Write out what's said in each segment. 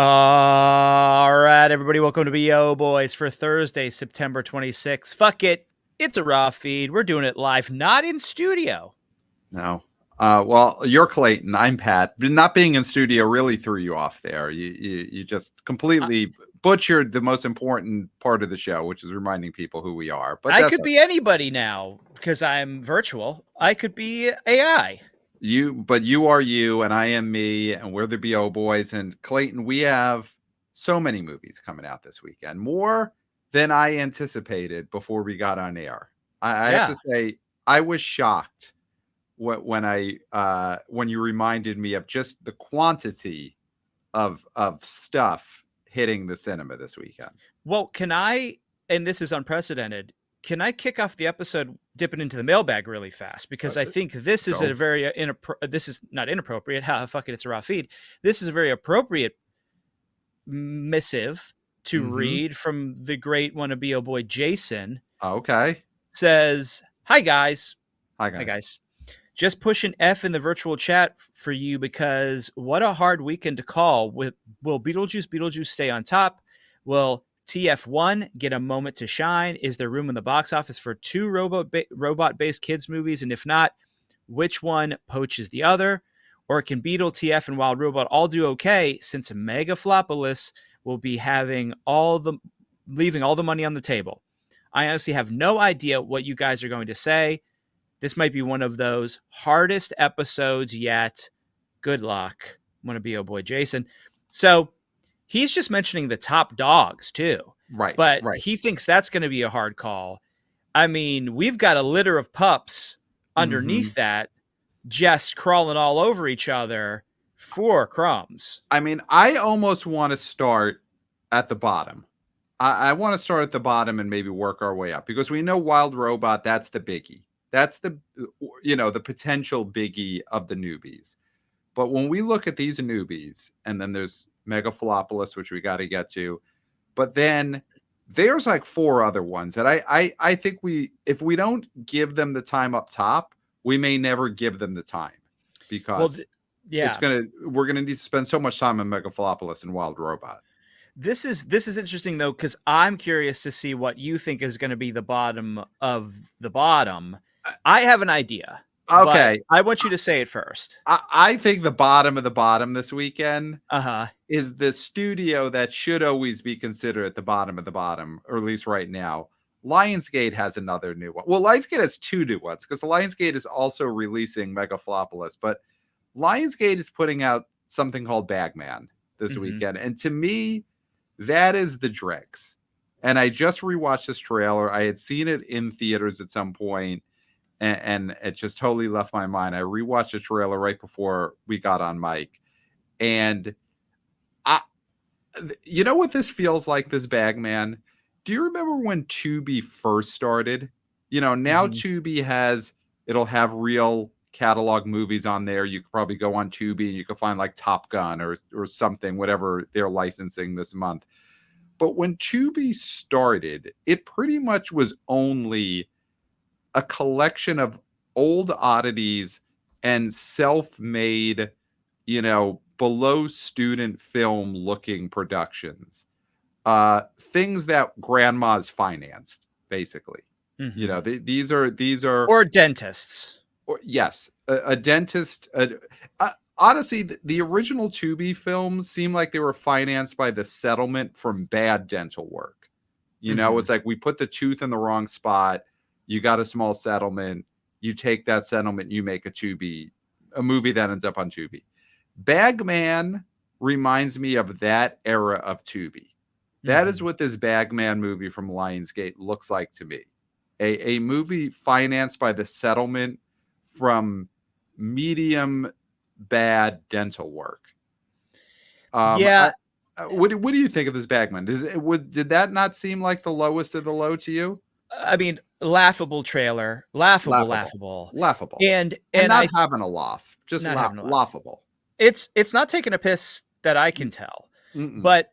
All right, everybody, welcome to BO Boys for Thursday, September 26th. Fuck it. It's a raw feed. We're doing it live, not in studio. No. Well, you're Clayton. I'm Pat. But not being in studio really threw you off there. You just completely butchered the most important part of the show, which is reminding people who we are. But I that's could be anybody now because I'm virtual. I could be AI. But you are you, and I am me, and we're the BO Boys. And Clayton, we have so many movies coming out this weekend, more than I anticipated before we got on air. I have to say, I was shocked when you reminded me of just the quantity of stuff hitting the cinema this weekend. Well, can I, and this is unprecedented, can I kick off the episode dipping into the mailbag really fast? Because I think this is a very, this is not inappropriate. Fuck it, it's a raw feed. This is a very appropriate missive to read from the great wannabe oh boy Jason. Okay. Says, Hi guys. Hi guys. Just push an F in the virtual chat for you because what a hard weekend to call. Will Beetlejuice stay on top? Will TF1 get a moment to shine? Is there room in the box office for two robot-based kids movies? And if not, which one poaches the other? Or can Beetle, TF, and Wild Robot all do okay since Megalopolis will be leaving all the money on the table? I honestly have no idea what you guys are going to say. This might be one of those hardest episodes yet. Good luck. Want to be oh boy Jason. So he's just mentioning the top dogs too. Right. But he thinks that's going to be a hard call. I mean, we've got a litter of pups underneath that just crawling all over each other for crumbs. I mean, I almost want to start at the bottom. I want to start at the bottom and maybe work our way up because we know Wild Robot, that's the biggie. That's the potential biggie of the newbies. But when we look at these newbies, and then there's Megalopolis, which we got to get to, but then there's like four other ones that I think if we don't give them the time up top, we may never give them the time because we're gonna need to spend so much time on Megalopolis and Wild Robot. This is interesting though, because I'm curious to see what you think is going to be the bottom of the bottom. I have an idea. Okay. I want you to say it first. I think the bottom of the bottom this weekend is the studio that should always be considered at the bottom of the bottom, or at least right now. Lionsgate has another new one. Well, Lionsgate has two new ones because Lionsgate is also releasing Megalopolis, but Lionsgate is putting out something called Bagman this weekend. And to me, that is the dregs. And I just rewatched this trailer. I had seen it in theaters at some point. And it just totally left my mind. I rewatched the trailer right before we got on mic. And you know what this feels like, this Bagman? Do you remember when Tubi first started? Now Tubi it'll have real catalog movies on there. You could probably go on Tubi and you could find like Top Gun or something, whatever they're licensing this month. But when Tubi started, it pretty much was only a collection of old oddities and self-made, below student film looking productions, things that grandmas financed, basically. These are or dentists. Yes, a dentist. Honestly, the original Tubi films seem like they were financed by the settlement from bad dental work. It's like we put the tooth in the wrong spot. You got a small settlement. You take that settlement. You make a movie that ends up on Tubi. Bagman reminds me of that era of Tubi. That is what this Bagman movie from Lionsgate looks like to me. A movie financed by the settlement from medium bad dental work. What do you think of this Bagman? Did that not seem like the lowest of the low to you? I mean, laughable trailer, laughable, and not having a laugh, just laughable. It's not taking a piss that I can tell, but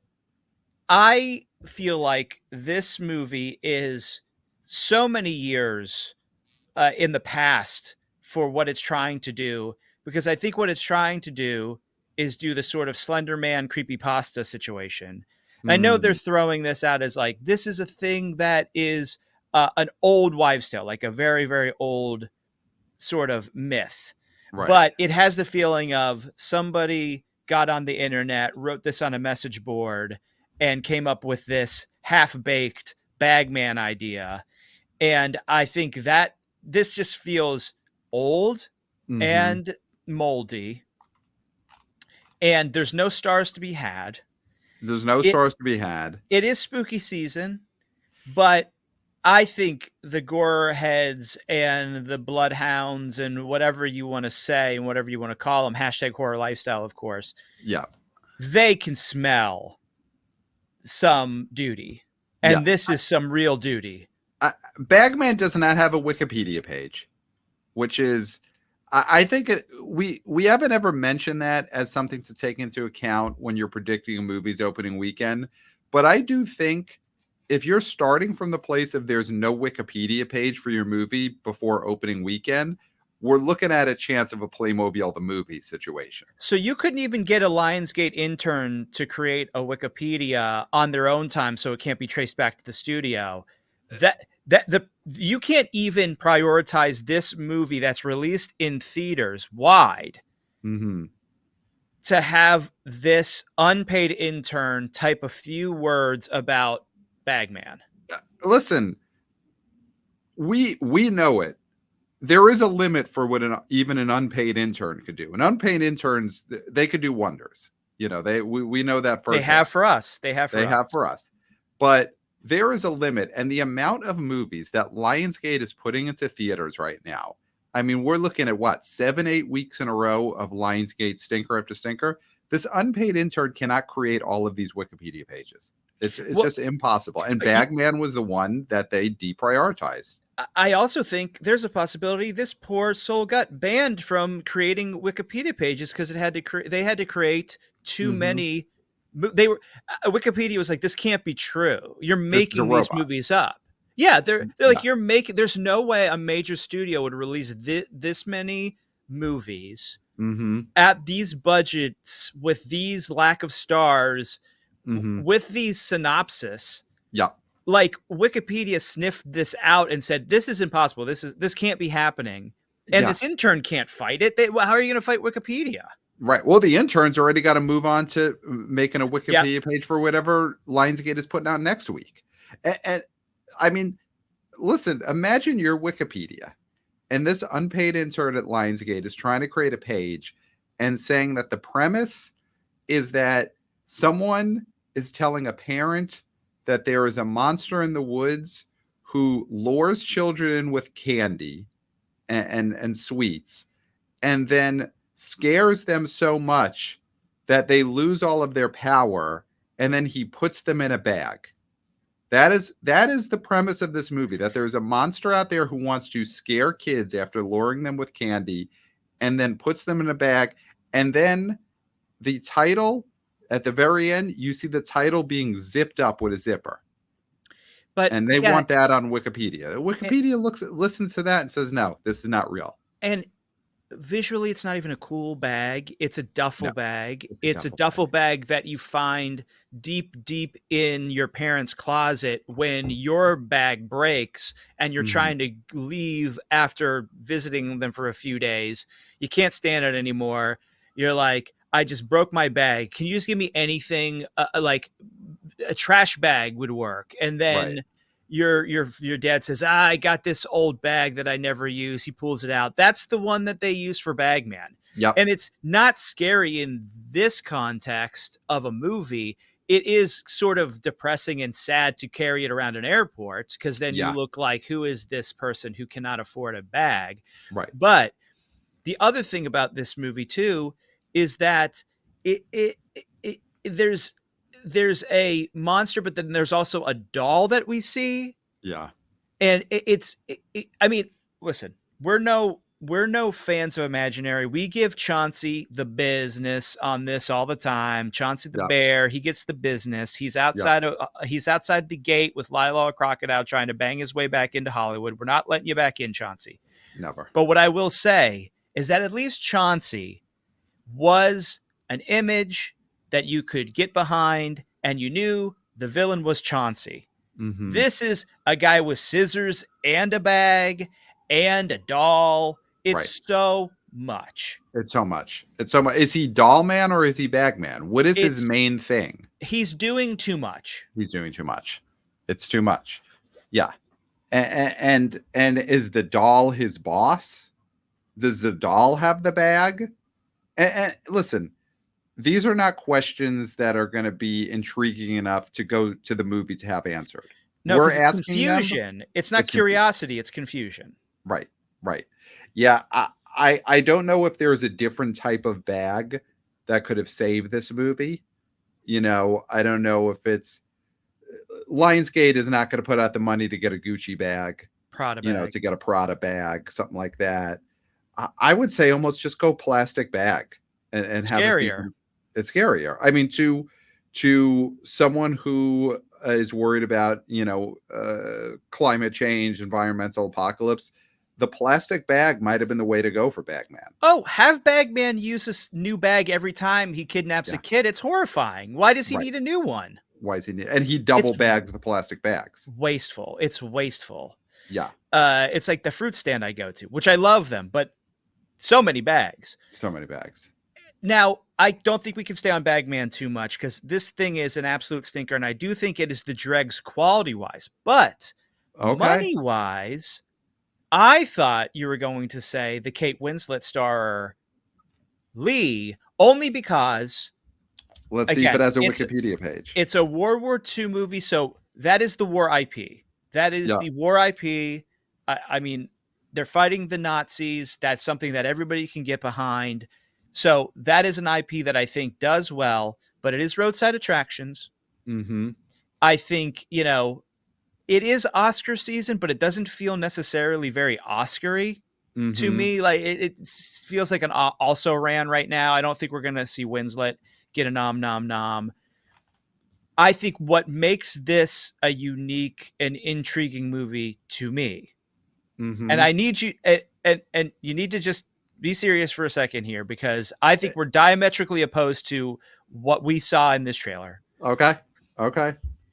I feel like this movie is so many years in the past for what it's trying to do, because I think what it's trying to do is do the sort of Slender Man creepypasta situation. And I know they're Mm, throwing this out as like, this is a thing that is an old wives' tale, like a very, very old sort of myth. right. But it has the feeling of somebody got on the internet, wrote this on a message board, and came up with this half-baked Bagman idea. And I think that this just feels old Hmm. and moldy, and there's no stars to be had. There's no It stars to be had. it is spooky season, but I think the gore heads and the bloodhounds and whatever you want to say and whatever you want to call them, hashtag horror lifestyle, of course, Yeah. they can smell some duty. Yeah. And this is some real duty. Bagman does not have a Wikipedia page, which is, I think we haven't ever mentioned that as something to take into account when you're predicting a movie's opening weekend. But I do think if you're starting from the place of there's no Wikipedia page for your movie before opening weekend, we're looking at a chance of a Playmobil the movie situation. So you couldn't even get a Lionsgate intern to create a Wikipedia on their own time so it can't be traced back to the studio. You can't even prioritize this movie that's released in theaters wide Mm-hmm. to have this unpaid intern type a few words about Bagman. Listen, we know it. There is a limit for what even an unpaid intern could do. And unpaid interns, they could do wonders. You know, we know that firsthand. They have for us. They have for us. But there is a limit, and the amount of movies that Lionsgate is putting into theaters right now. I mean, we're looking at what, 7-8 weeks in a row of Lionsgate stinker after stinker. This unpaid intern cannot create all of these Wikipedia pages. It's just impossible. And Bagman was the one that they deprioritized. I also think there's a possibility this poor soul got banned from creating Wikipedia pages because they had to create too many. They were Wikipedia was like, this can't be true. You're making these movies up. Yeah, they're like, you're making. There's no way a major studio would release this many movies at these budgets with these lack of stars, with these synopsis. Yeah. Like Wikipedia sniffed this out and said, this is impossible. This can't be happening. And this intern can't fight it. How are you going to fight Wikipedia? Right. Well, the intern's already got to move on to making a Wikipedia page for whatever Lionsgate is putting out next week. And I mean, listen, imagine your Wikipedia and this unpaid intern at Lionsgate is trying to create a page and saying that the premise is that someone is telling a parent that there is a monster in the woods who lures children in with candy and sweets and then scares them so much that they lose all of their power, and then he puts them in a bag. That is the premise of this movie, that there's a monster out there who wants to scare kids after luring them with candy and then puts them in a bag. And then the title at the very end, you see the title being zipped up with a zipper. And they want that on Wikipedia. Wikipedia listens to that and says, no, this is not real. And visually, it's not even a cool bag. It's a duffel bag. It's a duffel bag that you find deep, deep in your parents' closet when your bag breaks and you're trying to leave after visiting them for a few days. You can't stand it anymore. You're like, I just broke my bag. Can you just give me anything? Like a trash bag would work. And then your dad says, I got this old bag that I never use. He pulls it out. That's the one that they use for Bagman. Yep. And it's not scary in this context of a movie. It is sort of depressing and sad to carry it around an airport because then you look like, who is this person who cannot afford a bag? Right. But the other thing about this movie too is that there's a monster, but then there's also a doll that we see. Yeah. And I mean, listen, we're no fans of Imaginary. We give Chauncey the business on this all the time. Chauncey the bear, he gets the business. He's outside he's outside the gate with Lila Crocodile trying to bang his way back into Hollywood. We're not letting you back in, Chauncey. Never. But what I will say is that at least Chauncey was an image that you could get behind, and you knew the villain was Chauncey. Mm-hmm. This is a guy with scissors and a bag and a doll. It's so much. It's so much. It's so much. Is he doll man or is he bag man? What is his It's main thing? He's doing too much. He's doing too much. It's too much. Yeah. And is the doll his boss? Does the doll have the bag? And listen, these are not questions that are going to be intriguing enough to go to the movie to have answered. No, We're it's asking confusion. It's not curiosity. It's confusion. Right. Yeah. I don't know if there's a different type of bag that could have saved this movie. You know, I don't know if it's Lionsgate is not going to put out the money to get a Gucci bag, Prada bag. You know, to get a Prada bag, something like that. I would say almost just go plastic bag and have scarier. It's scarier. I mean, to someone who is worried about, you know, climate change, environmental apocalypse, the plastic bag might have been the way to go for Bagman. Oh, have Bagman use this new bag every time he kidnaps a kid. It's horrifying. Why does he need a new one? Why is he need? And he double bags the plastic bags. Wasteful. It's wasteful. Yeah. It's like the fruit stand I go to, which I love them, but so many bags. So many bags. Now, I don't think we can stay on Bagman too much because this thing is an absolute stinker, and I do think it is the dregs quality-wise. But money-wise, I thought you were going to say the Kate Winslet star Lee, only because... Let's see if it has a Wikipedia page. It's a World War II movie, so that is the war IP. That is the war IP. I mean, they're fighting the Nazis. That's something that everybody can get behind. So that is an IP that I think does well, but it is roadside attractions. Mm-hmm. I think, you know, it is Oscar season, but it doesn't feel necessarily very Oscar-y to me. Like it feels like an also ran right now. I don't think we're going to see Winslet get a nom. I think what makes this a unique and intriguing movie to me, and I need you, and you need to just be serious for a second here, because I think we're diametrically opposed to what we saw in this trailer. Okay.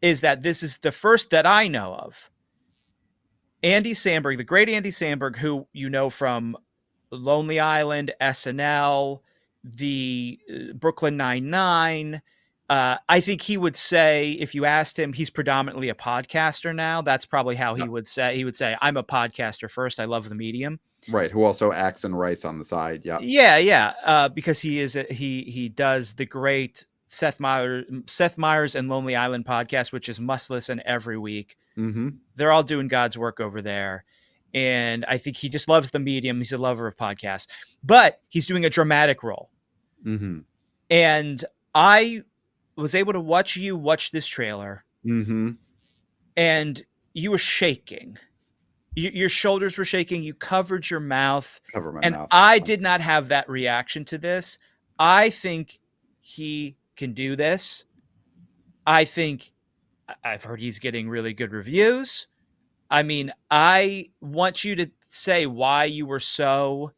Is that this is the first that I know of. Andy Samberg, the great Andy Samberg, who you know from Lonely Island, SNL, the Brooklyn Nine-Nine. I think he would say, if you asked him, he's predominantly a podcaster now. That's probably how he would say. He would say, I'm a podcaster first. I love the medium. Right. Who also acts and writes on the side. Yeah. Yeah. Because he does the great Seth Meyers and Lonely Island podcast, which is must listen every week. Mm-hmm. They're all doing God's work over there. And I think he just loves the medium. He's a lover of podcasts, but he's doing a dramatic role. Mm-hmm. And I was able to watch this trailer, and you were shaking. Your shoulders were shaking. You covered your mouth. I did not have that reaction to this. I think he can do this. I think I've heard he's getting really good reviews. I mean, I want you to say why you were so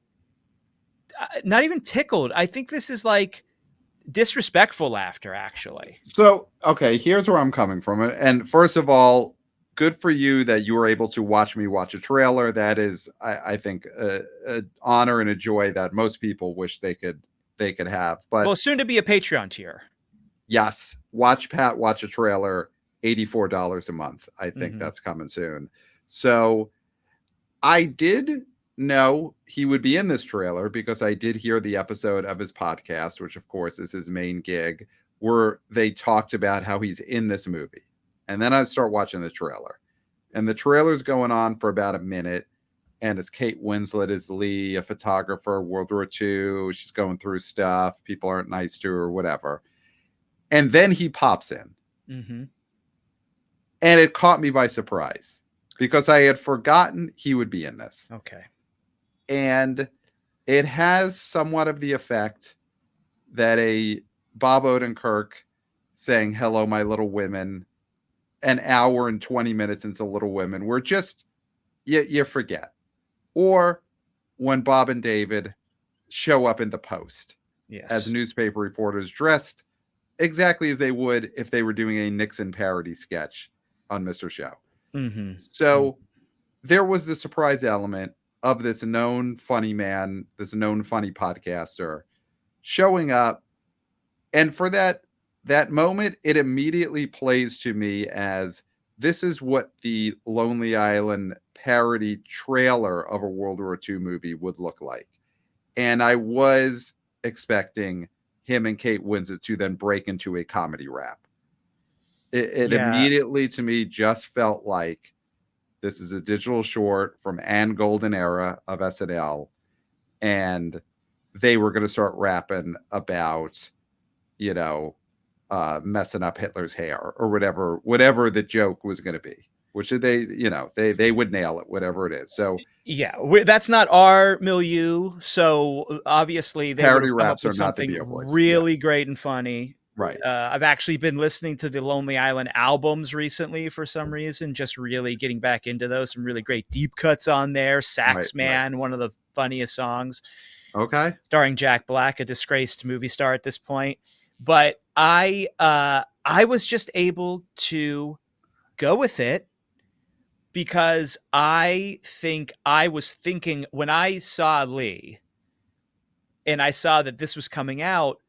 not even tickled. I think this is like disrespectful laughter, actually. So, okay, here's where I'm coming from. And first of all, good for you that you were able to watch me watch a trailer. That is, I think, an honor and a joy that most people wish they could have. But well, soon to be a Patreon tier. Yes, watch Pat watch a trailer. $84 a month. I think that's coming soon. So I did know he would be in this trailer because I did hear the episode of his podcast, which of course is his main gig, where they talked about how he's in this movie. And then I start watching the trailer, and the trailer's going on for about a minute. And it's Kate Winslet as Lee, a photographer, World War II. She's going through stuff. People aren't nice to her or whatever. And then he pops in. And it caught me by surprise because I had forgotten he would be in this. Okay. And it has somewhat of the effect that a Bob Odenkirk saying, "Hello, my little women," an hour and 20 minutes into Little Women, where just you forget. Or when Bob and David show up in The Post as Yes. newspaper reporters dressed exactly as they would if they were doing a Nixon parody sketch on Mr. Show. So there was the surprise element of this known funny man, this known funny podcaster showing up. And for that moment, it immediately plays to me as this is what the Lonely Island parody trailer of a World War II movie would look like. And I was expecting him and Kate Winslet to then break into a comedy rap. It immediately to me just felt like this is a digital short from Ann Golden era of SNL, and they were going to start rapping about, messing up Hitler's hair or whatever the joke was going to be. Which they would nail it, whatever it is. So yeah, that's not our milieu. So obviously they would parody have come up raps with are not the something Beale Boys. really great and funny. Right. I've actually been listening to the Lonely Island albums recently for some reason, just really getting back into those. Some really great deep cuts on there. Sax Man, one of the funniest songs. Okay. Starring Jack Black, a disgraced movie star at this point. But I was just able to go with it because I think I was thinking when I saw Lee and I saw that this was coming out,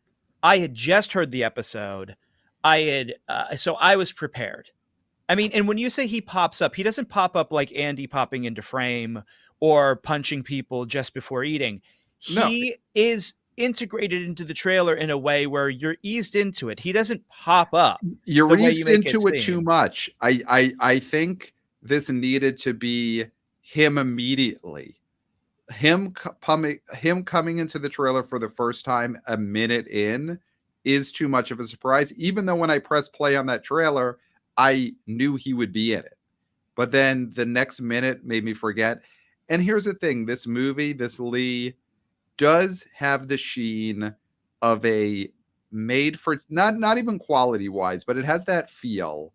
I had just heard the episode. So I was prepared. I mean, and when you say he pops up, he doesn't pop up like Andy popping into frame or punching people just before eating. He is integrated into the trailer in a way where you're eased into it. He doesn't pop up. You're eased into it too much. I think this needed to be him immediately. Him coming into the trailer for the first time a minute in is too much of a surprise. Even though when I pressed play on that trailer, I knew he would be in it. But then the next minute made me forget. And here's the thing, this movie, this Lee, does have the sheen of a made for, not even quality wise, but it has that feel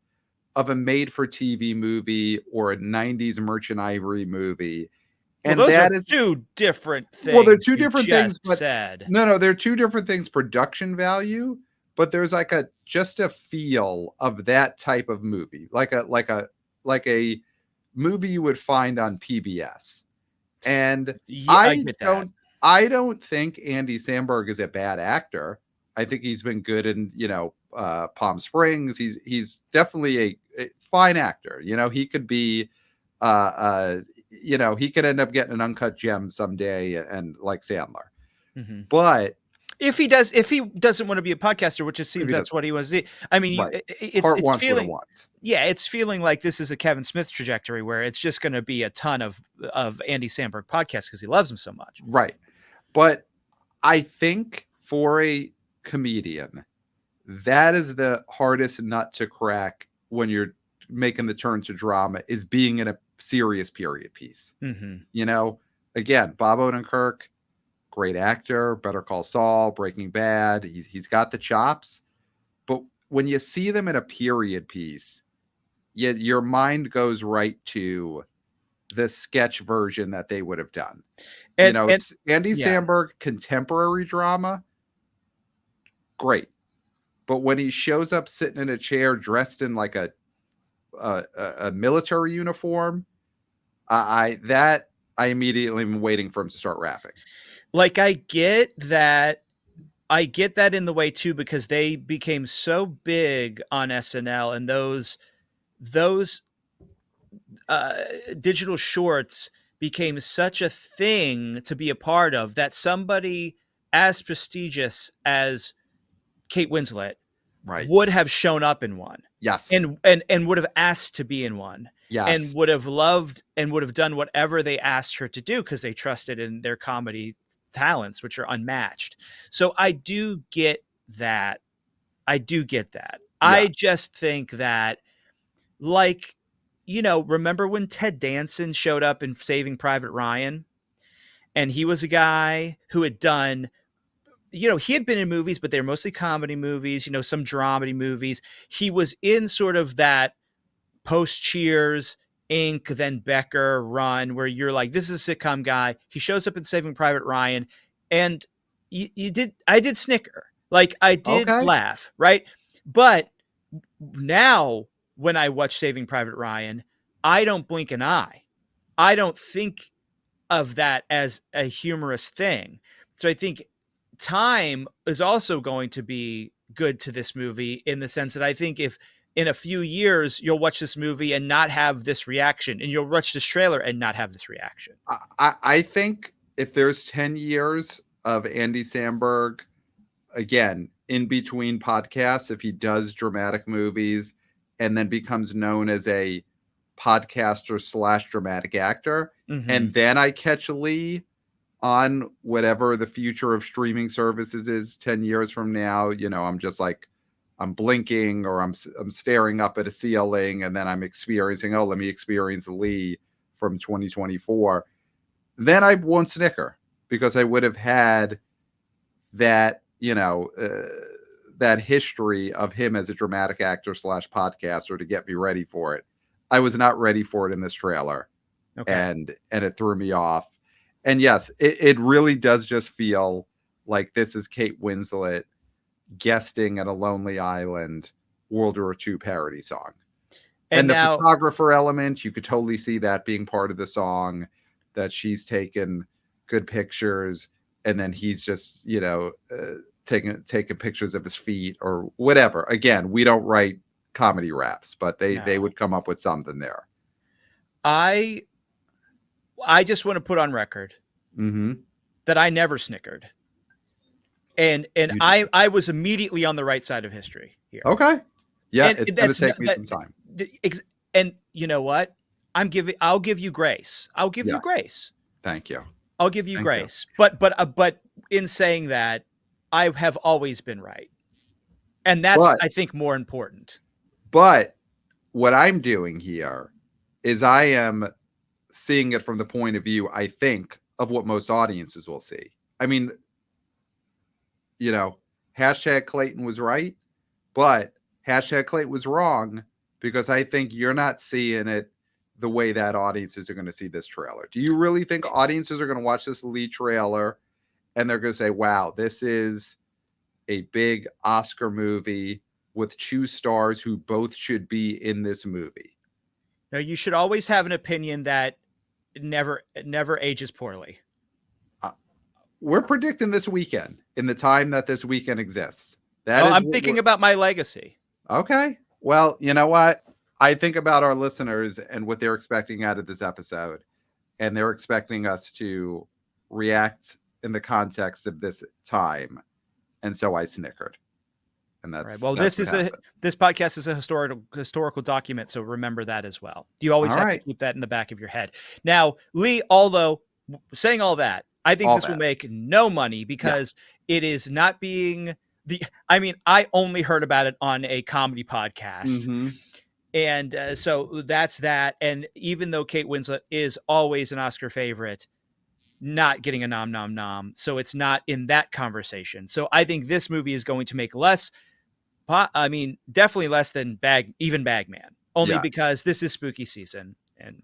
of a made for TV movie or a 90s Merchant Ivory movie. And those are two different things. Well, they're two different things, but said. No, they're two different things. Production value, but there's like just a feel of that type of movie, like a movie you would find on PBS. And yeah, I get that. I don't think Andy Samberg is a bad actor. I think he's been good in Palm Springs. He's definitely a fine actor. He could be he could end up getting an uncut gem someday, and like Sandler. Mm-hmm. But if he doesn't want to be a podcaster, which it seems that's what he was. I mean, right. it's feeling, it's feeling like this is a Kevin Smith trajectory where it's just going to be a ton of Andy Samberg podcasts because he loves him so much. Right. But I think for a comedian, that is the hardest nut to crack when you're making the turn to drama, is being in a serious period piece. Mm-hmm. Again, Bob Odenkirk, great actor, Better Call Saul, Breaking Bad. He's got the chops. But when you see them in a period piece, your mind goes right to the sketch version that they would have done. It's Andy Samberg contemporary drama, great. But when he shows up sitting in a chair dressed in like a military uniform, I immediately am waiting for him to start rapping. Like I get that in the way too, because they became so big on SNL, and those digital shorts became such a thing to be a part of, that somebody as prestigious as Kate Winslet would have shown up in one. Yes. And would have asked to be in one. Yes. And would have loved and would have done whatever they asked her to do because they trusted in their comedy talents, which are unmatched. So I do get that. Yeah. I just think that, like, remember when Ted Danson showed up in Saving Private Ryan? And he was a guy who had done, he had been in movies, but they were mostly comedy movies, some dramedy movies. He was in sort of that post Cheers, Inc., then Becker run where you're like, this is a sitcom guy. He shows up in Saving Private Ryan, and I did snicker. Like I did Okay. laugh, right? But now when I watch Saving Private Ryan, I don't blink an eye. I don't think of that as a humorous thing. So I think time is also going to be good to this movie in the sense that I think if in a few years you'll watch this movie and not have this reaction, and you'll watch this trailer and not have this reaction. I think if there's 10 years of Andy Samberg, again, in between podcasts, if he does dramatic movies and then becomes known as a podcaster / dramatic actor, and then I catch Lee on whatever the future of streaming services is 10 years from now, I'm just like, I'm blinking or I'm staring up at a ceiling, and then I'm experiencing, let me experience Lee from 2024. Then I won't snicker because I would have had that, that history of him as a dramatic actor / podcaster to get me ready for it. I was not ready for it in this trailer. Okay. And it threw me off. And yes, it really does just feel like this is Kate Winslet guesting at a Lonely Island World War II parody song. And the photographer element, you could totally see that being part of the song, that she's taken good pictures and then he's just, taking pictures of his feet or whatever. Again, we don't write comedy raps, but they would come up with something there. I just want to put on record that I never snickered. And I was immediately on the right side of history here. Okay. Yeah, it's going to take me some time. And you know what? I'll give you grace. I'll give you grace. Thank you. I'll give you grace. But in saying that, I have always been right. And that's, I think, more important. But what I'm doing here is I am seeing it from the point of view, I think, of what most audiences will see. I mean, hashtag Clayton was right, but hashtag Clayton was wrong, because I think you're not seeing it the way that audiences are going to see this trailer. Do you really think audiences are going to watch this lead trailer and they're going to say, wow, this is a big Oscar movie with two stars who both should be in this movie? No, you should always have an opinion that never ages poorly. We're predicting this weekend, in the time that this weekend exists. I'm thinking about my legacy. Okay. Well, you know what? I think about our listeners and what they're expecting out of this episode, and they're expecting us to react in the context of this time. And so I snickered. And that's right. Well, this podcast is a historical document, so remember that as well. You always have to keep that in the back of your head. Now, Lee, although saying all that, I think this will make no money because it is not being I only heard about it on a comedy podcast. And so that's that. And even though Kate Winslet is always an Oscar favorite, not getting a nom. So it's not in that conversation. So I think this movie is going to make less. Definitely less than Bagman, only because this is spooky season. And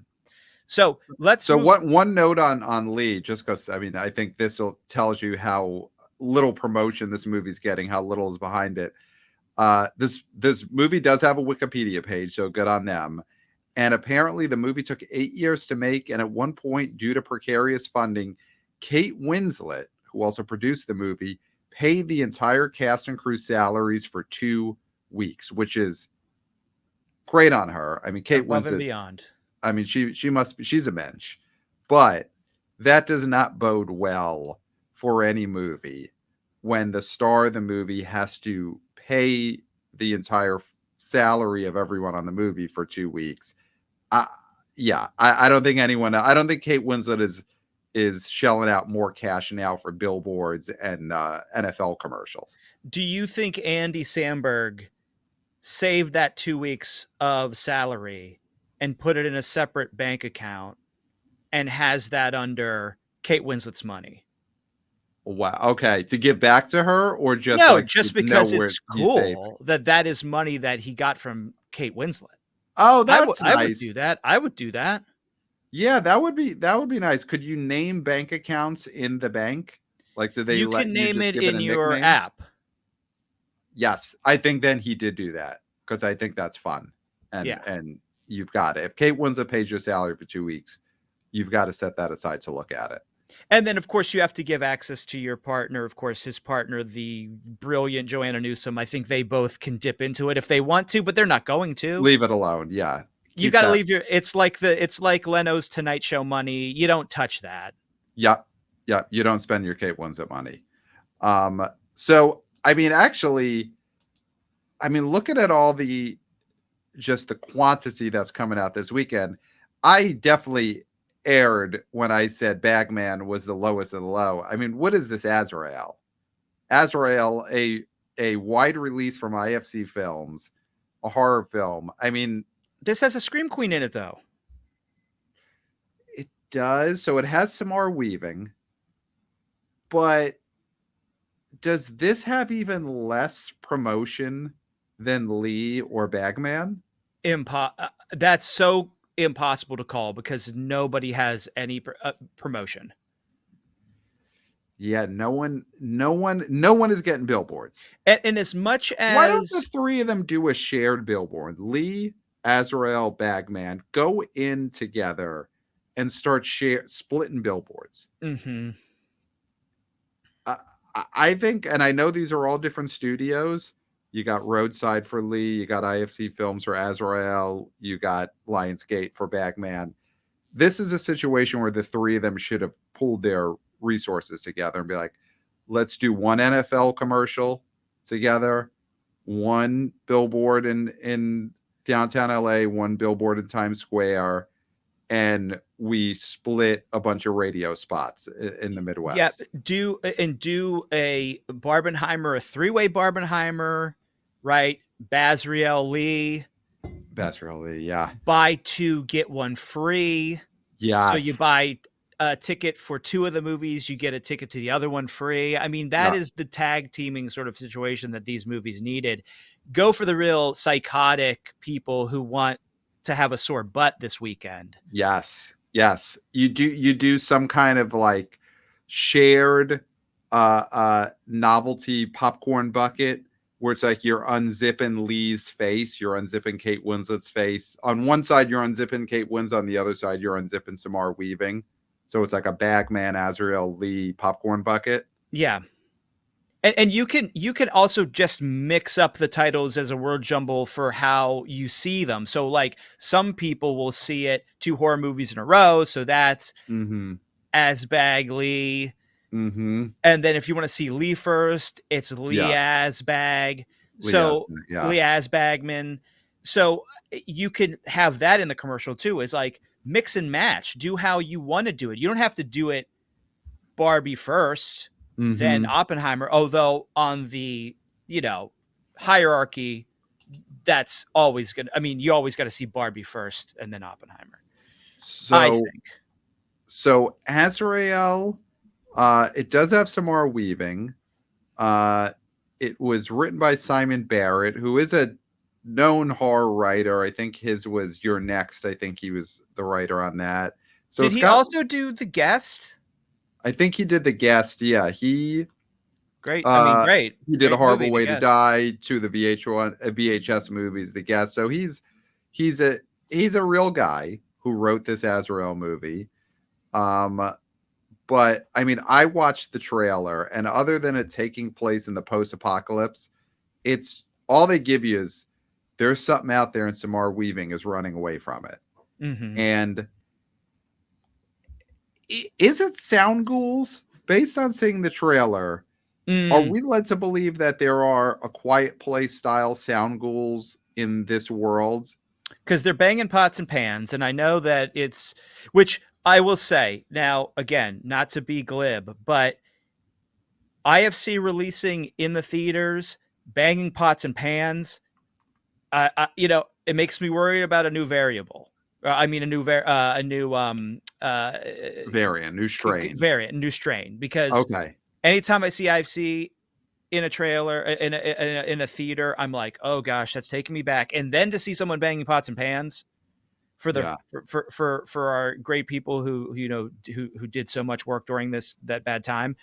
so one note on Lee, just because I think this tells you how little promotion this movie's getting, how little is behind it. This movie does have a Wikipedia page, so good on them. And apparently the movie took 8 years to make, and at one point, due to precarious funding, Kate Winslet, who also produced the movie, paid the entire cast and crew salaries for 2 weeks, which is great on her. Kate above Winslet, and beyond. She's a mensch, but that does not bode well for any movie when the star of the movie has to pay the entire salary of everyone on the movie for 2 weeks. I don't think Kate Winslet is shelling out more cash now for billboards and NFL commercials. Do you think Andy Samberg saved that 2 weeks of salary and put it in a separate bank account and has that under Kate Winslet's money? Wow. Okay. To give back to her, or just just because it's cool that is money that he got from Kate Winslet. Oh, that's nice. I would do that. I would do that. Yeah, that would be nice. Could you name bank accounts in the bank? Like, did they You let can you name just it give it a in your nickname? app. Yes, I think then he did do that because I think that's fun, Yeah. and you've got it. If Kate Winslet pays your salary for 2 weeks, you've got to set that aside to look at it. And then, of course, you have to give access to your partner. Of course, his partner, the brilliant Joanna Newsom. I think they both can dip into it if they want to, but they're not going to. Leave it alone. Yeah, You keep got to that. leave your. It's like Leno's Tonight Show money. You don't touch that. Yep, yep. You don't spend your Kate Winslet money. So I mean, actually, I mean, looking at all the just the quantity that's coming out this weekend, I definitely erred when I said Bagman was the lowest of the low. I mean, what is this Azrael? Azrael, a wide release from IFC Films, a horror film. I mean, This has a Scream Queen in it, though. it does. So it has Samar Weaving, but does this have even less promotion than Lee or Bagman? That's so impossible to call because nobody has any promotion. Yeah, no one is getting billboards. And as much Why don't the as three of them do a shared billboard? Lee, Azrael, Bagman go in together and start splitting billboards. Mm-hmm. I think, and I know these are all different studios. You got Roadside for Lee, you got IFC Films for Azrael, you got Lionsgate for Bagman. This is a situation where the three of them should have pulled their resources together and be like, let's do one NFL commercial together, one billboard in downtown LA, one billboard in Times Square, and we split a bunch of radio spots in the Midwest. Yeah, do a Barbenheimer, a three-way Barbenheimer, right? Bazriel Lee. Yeah. Buy two, get one free. Yes. So you buy a ticket for two of the movies, you get a ticket to the other one free. I mean, that is the tag teaming sort of situation that these movies needed. Go for the real psychotic people who want to have a sore butt this weekend. Yes. You do some kind of like shared novelty popcorn bucket where it's like you're unzipping Lee's face, you're unzipping Kate Winslet's face. On one side, you're unzipping Kate Winslet. On the other side, you're unzipping Samar Weaving. So it's like a Bagman, Azrael, Lee popcorn bucket. Yeah. And you can also just mix up the titles as a word jumble for how you see them. So like some people will see it 2 horror movies in a row. So that's Azbag Lee. Mm-hmm. And then if you want to see Lee first, it's Lee Azbag. So Lee Azbagman. So you can have that in the commercial too. It's like mix and match. Do how you want to do it. You don't have to do it Barbie first, then Oppenheimer. Although on the hierarchy, that's always good. I mean, you always got to see Barbie first and then Oppenheimer. So I think. So Azrael. It does have Samara Weaving. It was written by Simon Barrett, who is a known horror writer. I think his was You're Next. I think he was the writer on that. So did he also do The Guest? I think he did The Guest. Yeah, great. Great. He did great A Horrible movie, Way to Die, to the VHS movies, The Guest. So he's a real guy who wrote this Azrael movie. But I mean, I watched the trailer, and other than it taking place in the post-apocalypse, it's all they give you is there's something out there, and Samar Weaving is running away from it. Mm-hmm. And is it sound ghouls? Based on seeing the trailer, are we led to believe that there are A Quiet Place style sound ghouls in this world? Because they're banging pots and pans, and I know that which I will say now, again, not to be glib, but IFC releasing in the theaters, banging pots and pans, it makes me worried about a new variable. A new variant, new strain. Because anytime I see IFC in a trailer, in a theater, I'm like, oh gosh, that's taking me back. And then to see someone banging pots and pans for our great people who did so much work during that bad time,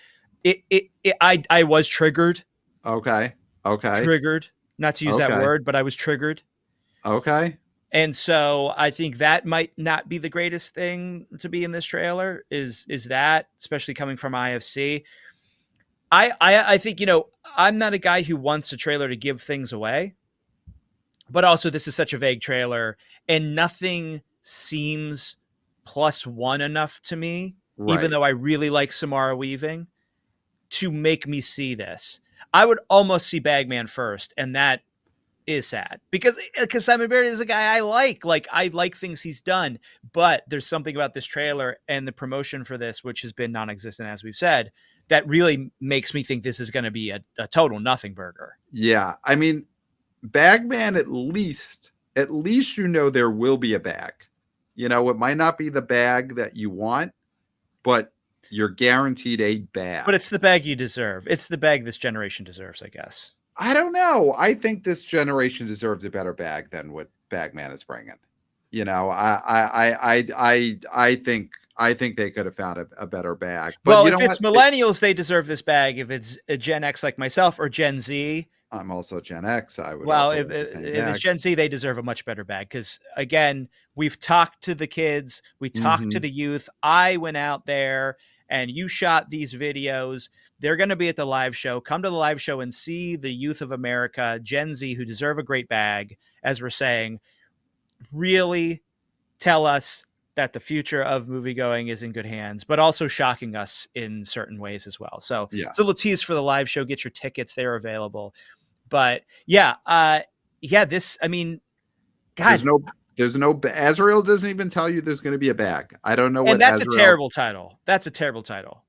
I was triggered. Okay. Okay. Triggered. Not to use that Okay. word, but I was triggered. Okay. And so I think that might not be the greatest thing to be in this trailer is that, especially coming from IFC. I think, I'm not a guy who wants a trailer to give things away, but also this is such a vague trailer and nothing seems +1 enough to me, even Right. though I really like Samara Weaving, to make me see this. I would almost see Bagman first, and that is sad because Simon Barrett is a guy I like. Like I like things he's done, but there's something about this trailer and the promotion for this, which has been non-existent, as we've said, that really makes me think this is going to be a total nothing burger. Yeah. I mean, Bagman, at least there will be a bag. It might not be the bag that you want, but you're guaranteed a bag. But it's the bag you deserve. It's the bag this generation deserves, I guess. I don't know. I think this generation deserves a better bag than what Bagman is bringing. I think they could have found a better bag. But Well, you if know it's what? millennials, they deserve this bag. If it's a Gen X like myself or Gen Z, I'm also Gen X. I would well, also if like the same if it's bag. Gen Z, they deserve a much better bag because again, we've talked to the kids, we talked to Mm-hmm. the youth. I went out there and you shot these videos. They're going to be at the live show. Come to the live show and see the youth of America, Gen Z, who deserve a great bag. As we're saying, really tell us that the future of moviegoing is in good hands, but also shocking us in certain ways as well. So Yeah. it's a little tease for the live show. Get your tickets; they're available. But this. I mean, God, There's no Azrael doesn't even tell you there's going to be a bag. I don't know and what that's a Azrael. terrible title. That's a terrible title.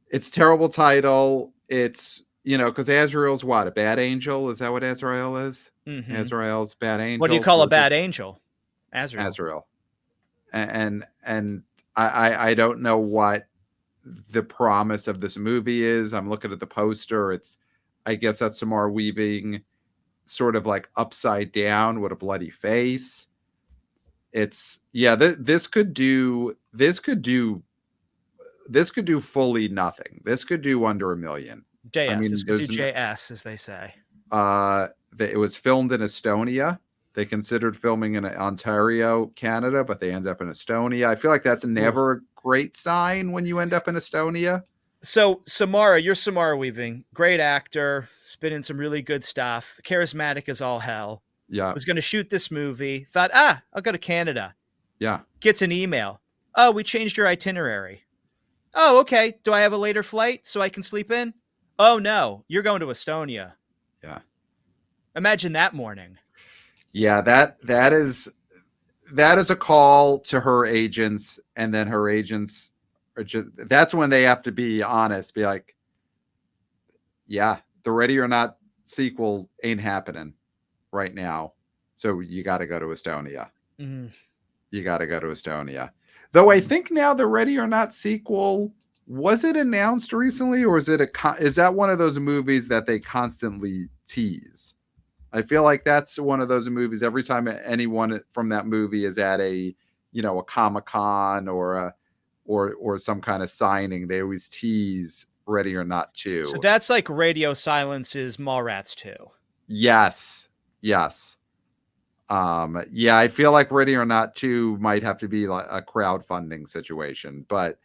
It's a terrible title. It's because Azrael's what, a bad angel? Is that what Azrael is? Mm-hmm. Azrael's bad What do you angel. call So a bad angel? Azrael. And I don't know what the promise of this movie is. I'm looking at the poster. I guess that's Samara Weaving sort of like upside down with a bloody face. This could do fully nothing. This could do under $1 million. JS. I mean, This could do JS, as they say. it was filmed in Estonia. They considered filming in Ontario, Canada, but they end up in Estonia. I feel like that's never a great sign when you end up in Estonia. So you're Samara Weaving, great actor, been in some really good stuff, charismatic as all hell. Yeah. Was going to shoot this movie. Thought, I'll go to Canada. Yeah. Gets an email. Oh, we changed your itinerary. Oh, okay. Do I have a later flight so I can sleep in? Oh no, you're going to Estonia. Yeah. Imagine that morning. Yeah, that is a call to her agents, and then her agents are that's when they have to be honest, be like, yeah, the Ready or Not sequel ain't happening right now. So you got to go to Estonia. Mm. You got to go to Estonia. Though I think now the Ready or Not sequel, was it announced recently, or is that one of those movies that they constantly tease? I feel like that's one of those movies. Every time anyone from that movie is at a Comic-Con or some kind of signing, they always tease Ready or Not 2. So that's like Radio Silence's Mallrats 2. Yes. I feel like Ready or Not 2 might have to be like a crowdfunding situation, but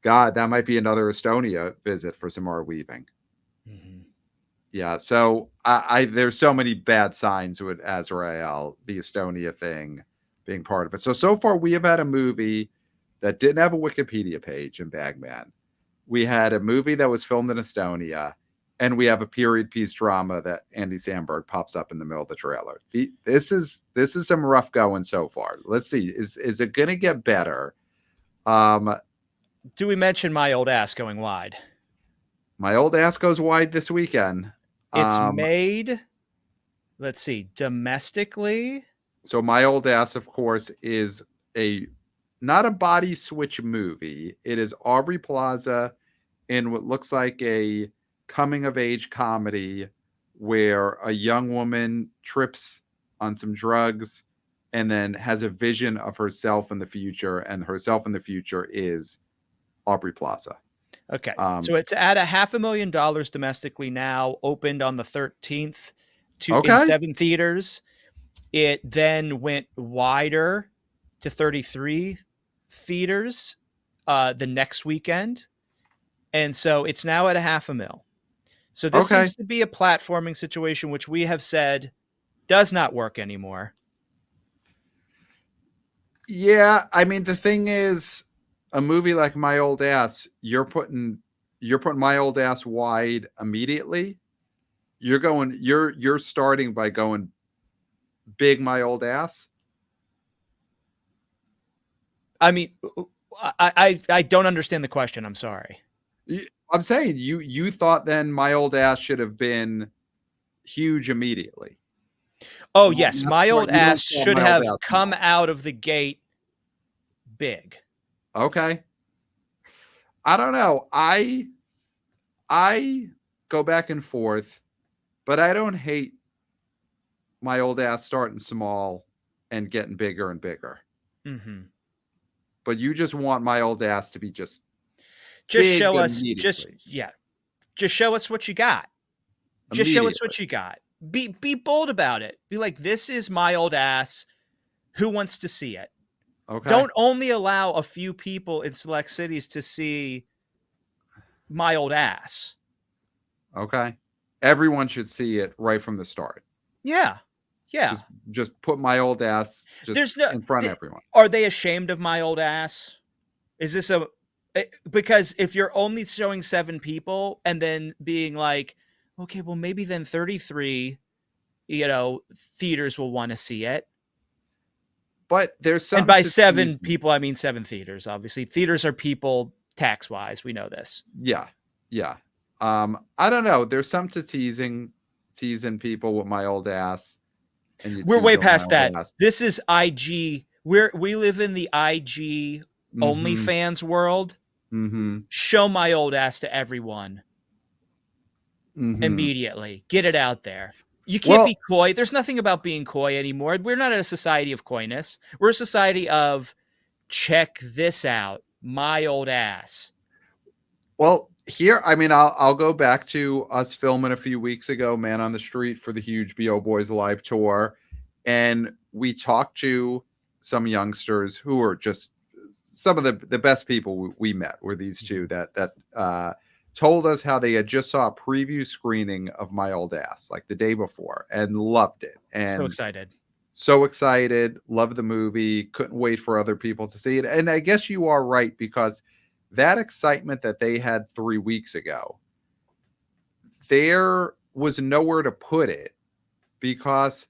God, that might be another Estonia visit for Samara Weaving. Mm-hmm. Yeah, so there's so many bad signs with Azrael, the Estonia thing being part of it. So far we have had a movie that didn't have a Wikipedia page in Bagman. We had a movie that was filmed in Estonia, and we have a period piece drama that Andy Samberg pops up in the middle of the trailer. This is some rough going so far. Let's see, is it going to get better? Do we mention My Old Ass Going Wide? My Old Ass goes wide this weekend. It's made, let's see, domestically. So My Old Ass, of course, is not a body switch movie. It is Aubrey Plaza in what looks like a coming of age comedy where a young woman trips on some drugs and then has a vision of herself in the future, and herself in the future is Aubrey Plaza. Okay. So it's at $500,000 domestically now, opened on the 13th in Okay. 7 theaters. It then went wider to 33 theaters the next weekend. And so it's now at $500,000. So this Okay. seems to be a platforming situation, which we have said does not work anymore. Yeah, I mean the thing is, a movie like My Old Ass, you're putting My Old Ass wide immediately. You're starting by going big My Old Ass. I mean, I don't understand the question. I'm sorry. I'm saying you thought then My Old Ass should have been huge immediately. Oh, yes. My Old You don't Ass call should My Old have Ass come small. out of the gate big. Okay. I don't know. I go back and forth, but I don't hate My Old Ass starting small and getting bigger and bigger. Mm-hmm. But you just want My Old Ass to be just Just big show us, immediately. just show us what you got. Just show us Immediately. what you got. Be bold about it. Be like, this is My Old Ass. Who wants to see it? Okay. Don't only allow a few people in select cities to see My Old Ass. Okay. Everyone should see it right from the start. Yeah. Yeah. Just put My Old Ass just There's no in front of everyone. Are they ashamed of My Old Ass? Is this because if you're only showing 7 people and then being like, okay, well maybe then 33, theaters will want to see it. But there's And something by to tease 7 people, I mean 7 theaters, obviously. Theaters are people tax-wise. We know this. Yeah. Yeah. I don't know. There's something to teasing people with My Old Ass, and you We're tease way them with My past Old that. Ass. This is IG. We live in the IG Mm-hmm. OnlyFans world. Mm-hmm. Show My Old Ass to everyone Mm-hmm. immediately. Get it out there. You can't be Well, coy. There's nothing about being coy anymore. We're not a society of coyness. We're a society of check this out. My Old Ass. here, I mean, I'll go back to us filming a few weeks ago, Man on the Street, for the huge BO Boys live tour, and we talked to some youngsters who were just some of the best people we met were these two that told us how they had just saw a preview screening of My Old Ass like the day before and loved it, So and excited. so excited, loved the movie, couldn't wait for other people to see it. And I guess you are right, because that excitement that they had 3 weeks ago, there was nowhere to put it, because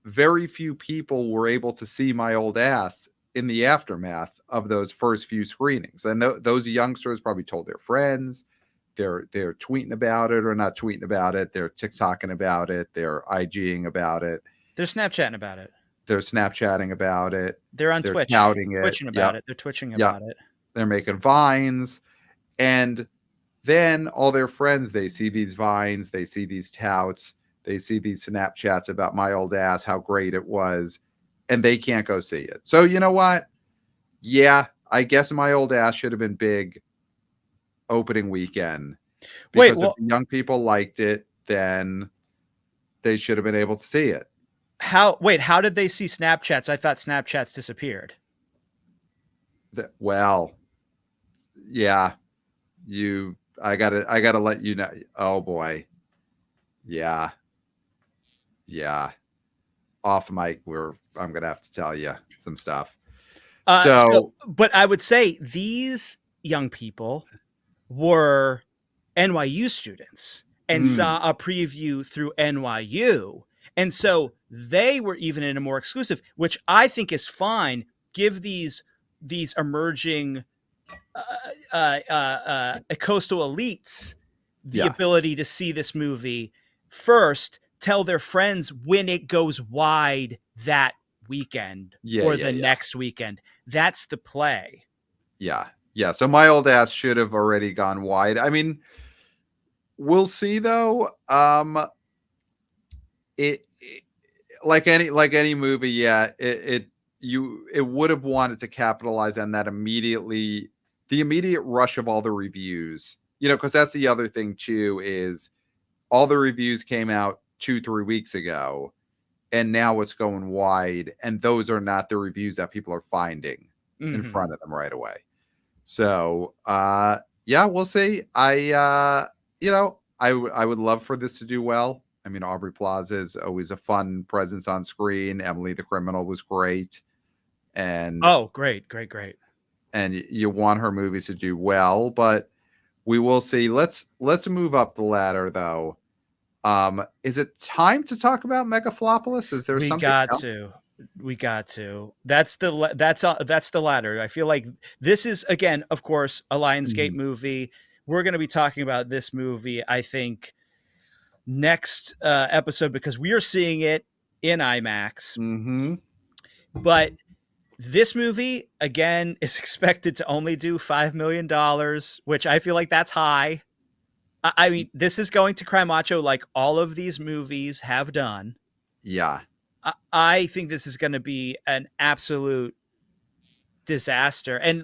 very few people were able to see My Old Ass in the aftermath of those first few screenings. And those youngsters probably told their friends. They're tweeting about it, or not tweeting about it. They're TikToking about it. They're IGing about it. They're Snapchatting about it. They're Snapchatting about it. They're on They're Twitch. touting it. Twitching about Yep. it. They're twitching Yep. about it. They're making vines. And then all their friends, they see these vines, they see these touts, they see these Snapchats about My Old Ass, how great it was, and they can't go see it. So you know what? Yeah, I guess My Old Ass should have been big opening weekend, Wait, because if the young people liked it, then they should have been able to see it. how did they see Snapchats? I thought Snapchats disappeared. Well, yeah, I gotta let you know. Oh boy. Yeah. Off mic, I'm gonna have to tell you some stuff. But I would say these young people were NYU students and saw a preview through NYU. And so they were even in a more exclusive, which I think is fine. Give these emerging coastal elites the ability to see this movie first, tell their friends when it goes wide that weekend or the next weekend. That's the play. Yeah. So My Old Ass should have already gone wide. I mean, we'll see though. It like any movie, it would have wanted to capitalize on that immediately the immediate rush of all the reviews, because that's the other thing too, is all the reviews came out 2-3 weeks ago, and now it's going wide, and those are not the reviews that people are finding in front of them right away. So, yeah, we'll see. I would love for this to do well. I mean, Aubrey Plaza is always a fun presence on screen. Emily the Criminal was great. And great. And you want her movies to do well, but we will see. Let's move up the ladder though. Is it time to talk about Megalopolis? Is there something else? We got to. That's the ladder. I feel like this is, again, of course, a Lionsgate movie. We're going to be talking about this movie, I think, next episode, because we are seeing it in IMAX. But this movie, again, is expected to only do $5 million, which I feel like that's high. I mean, this is going to cry macho like all of these movies have done. Yeah. I think this is going to be an absolute disaster. And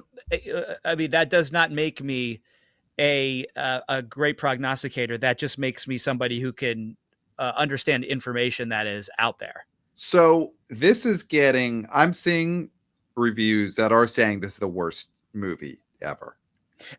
I mean, that does not make me a great prognosticator. That just makes me somebody who can understand information that is out there. So this is I'm seeing reviews that are saying this is the worst movie ever.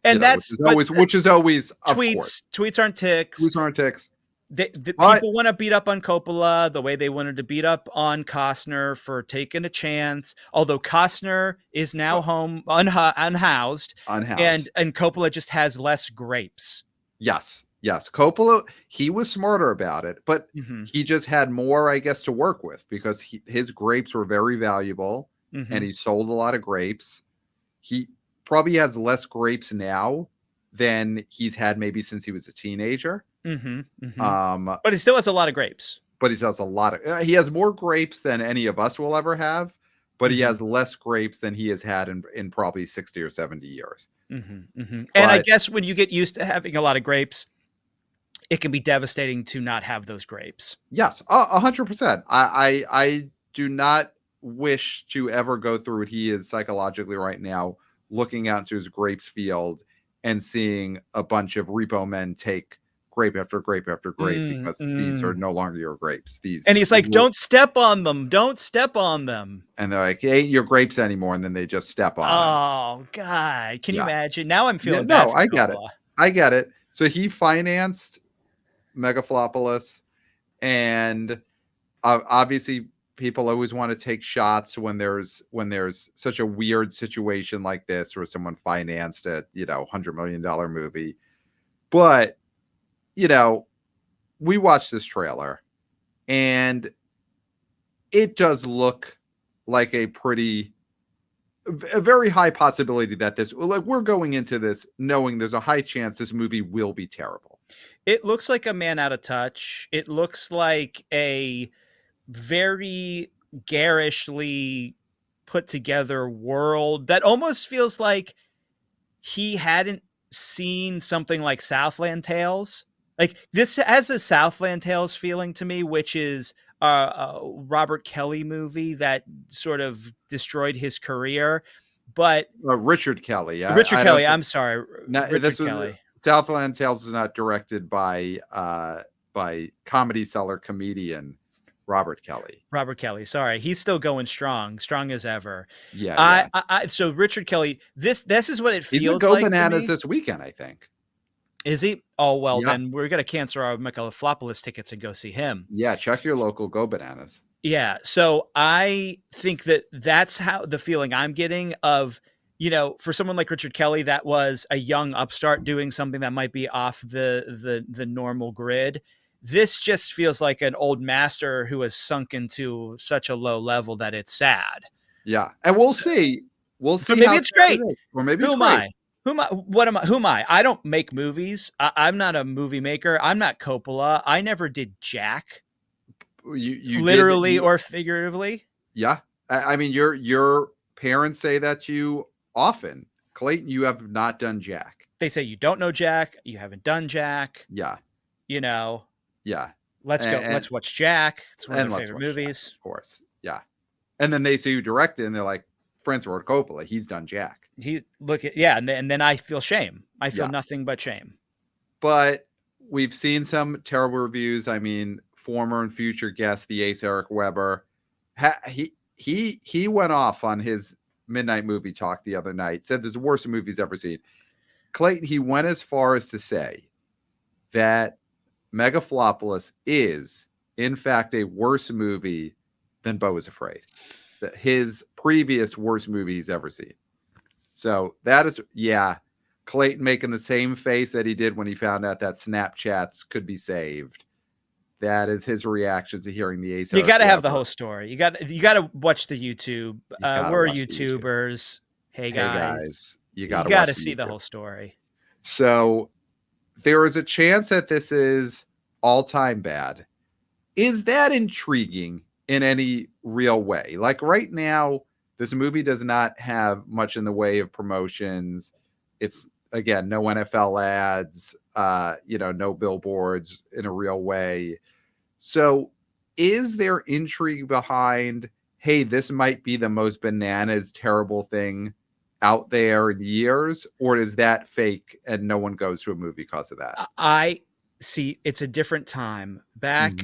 And which is always tweets aren't ticks. Tweets aren't ticks. People want to beat up on Coppola the way they wanted to beat up on Costner for taking a chance. Although Costner is now home unhoused, and Coppola just has less grapes. Yes. Coppola, he was smarter about it, but he just had more, I guess, to work with, because his grapes were very valuable, and he sold a lot of grapes. He probably has less grapes now than he's had maybe since he was a teenager. But he still has a lot of grapes. But he has he has more grapes than any of us will ever have, but he has less grapes than he has had in probably 60 or 70 years. And I guess when you get used to having a lot of grapes, it can be devastating to not have those grapes. Yes, 100%. I do not wish to ever go through what he is psychologically right now, looking out into his grapes field and seeing a bunch of repo men take grape after grape after grape, because these are no longer your grapes. And he's like, don't step on them. Don't step on them. And they're like, it ain't your grapes anymore. And then they just step on them. Oh, God. Can you imagine? Now I'm feeling bad. No, I get it. I get it. So he financed Megalopolis, and obviously people always want to take shots when there's such a weird situation like this, where someone financed a $100 million movie. But we watched this trailer, and it does look like a very high possibility that we're going into this knowing there's a high chance this movie will be terrible. It looks like a Man Out of Touch. It looks like a very garishly put together world that almost feels like he hadn't seen something like Southland Tales. Like, this has a Southland Tales feeling to me, which is a Robert Kelly movie that sort of destroyed his career. But Richard Kelly. Richard Kelly. I'm sorry. Richard Kelly. Southland Tales was not directed by comedy seller comedian Robert Kelly. Robert Kelly. Sorry. He's still going strong as ever. Yeah. So Richard Kelly, this is what it feels like. He's going to go bananas this weekend, I think. Is he? Oh, well, then we're going to cancel our Megalopolis tickets and go see him. Yeah. Check your local Go Bananas. Yeah. So I think that's how the feeling I'm getting of, for someone like Richard Kelly, that was a young upstart doing something that might be off the normal grid. This just feels like an old master who has sunk into such a low level that it's sad. Yeah. And we'll see. We'll see. But maybe it's great. Or maybe who am I? Who am I? I don't make movies. I'm not a movie maker. I'm not Coppola. I never did Jack. You literally or figuratively. Yeah. I mean, your parents say that to you often. Clayton, you have not done Jack. They say you don't know Jack. You haven't done Jack. Yeah. Yeah. Let's go. Let's watch Jack. It's one of my favorite movies. Jack, of course. Yeah. And then they say you directed, and they're like, Francis Ford Coppola. He's done jack. And then I feel shame. I feel Yeah. nothing but shame. But we've seen some terrible reviews. I mean, former and future guest, the ace Eric Weber, he went off on his midnight movie talk the other night. Said this is the worst movie he's ever seen. Clayton, he went as far as to say that Megalopolis is, in fact, a worse movie than Beau is Afraid. His previous worst movie he's ever seen. So that is, Clayton making the same face that he did when he found out that Snapchats could be saved. That is his reaction to hearing the ace. You got to have the whole story. You got to watch the YouTube. We're YouTubers. Hey guys, you got to see the whole story. So there is a chance that this is all-time bad. Is that intriguing in any real way? Like right now, this movie does not have much in the way of promotions. It's, again, no NFL ads, no billboards in a real way. So is there intrigue behind, hey, this might be the most bananas, terrible thing out there in years? Or is that fake and no one goes to a movie because of that? I see. It's a different time. Back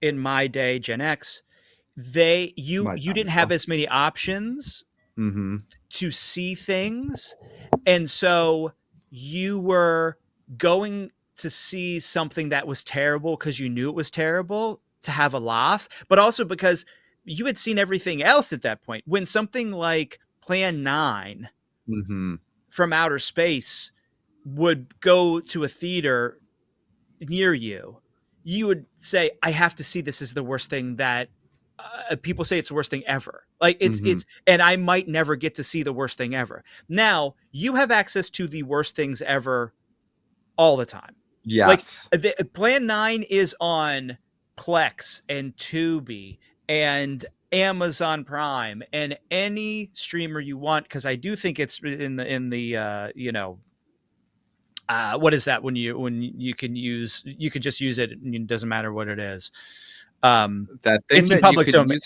in my day, Gen X, you didn't have as many options to see things, and so you were going to see something that was terrible because you knew it was terrible to have a laugh, but also because you had seen everything else at that point. When something like Plan 9 from outer space would go to a theater near you, you would say, I have to see this. Is the worst thing that people say it's the worst thing ever. Like it's, and I might never get to see the worst thing ever. Now you have access to the worst things ever all the time. Yes. Like Plan 9 is on Plex and Tubi and Amazon Prime and any streamer you want. Cause I do think it's in the what is that when you can just use it and it doesn't matter what it is. That thing it's in public domain.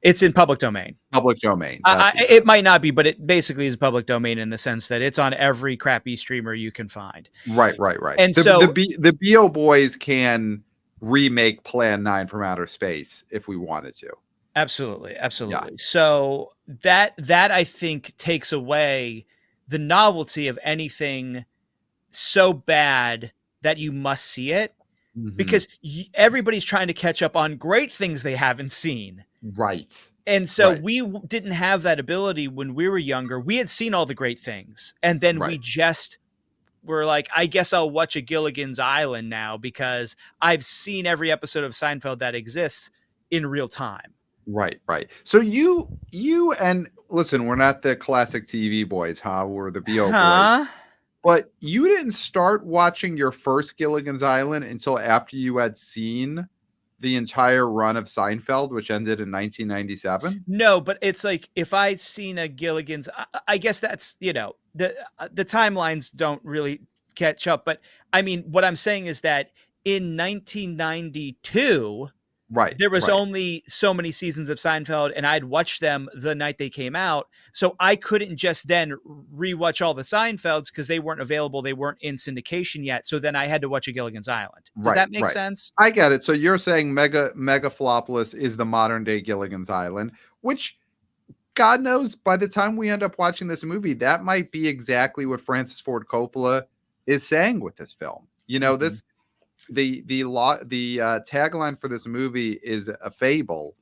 It's in public domain. Public domain. It might not be, but it basically is public domain in the sense that it's on every crappy streamer you can find. Right. And the BO boys can remake Plan 9 from outer space if we wanted to. Absolutely. Yeah. So that I think takes away the novelty of anything so bad that you must see it. Because everybody's trying to catch up on great things they haven't seen. Right. And so we didn't have that ability when we were younger. We had seen all the great things. And then we just were like, I guess I'll watch a Gilligan's Island now because I've seen every episode of Seinfeld that exists in real time. Right. So you and listen, we're not the classic TV boys, huh? We're the BO boys. But you didn't start watching your first Gilligan's Island until after you had seen the entire run of Seinfeld, which ended in 1997? No, but it's like if I'd seen a Gilligan's, I guess that's, the timelines don't really catch up. But I mean, what I'm saying is that in 1992, there was only so many seasons of Seinfeld, and I'd watched them the night they came out. So I couldn't just then rewatch all the Seinfelds because they weren't available. They weren't in syndication yet. So then I had to watch a Gilligan's Island. Does that make sense? I get it. So you're saying Megalopolis is the modern day Gilligan's Island, which God knows by the time we end up watching this movie, that might be exactly what Francis Ford Coppola is saying with this film. This. The tagline for this movie is a fable.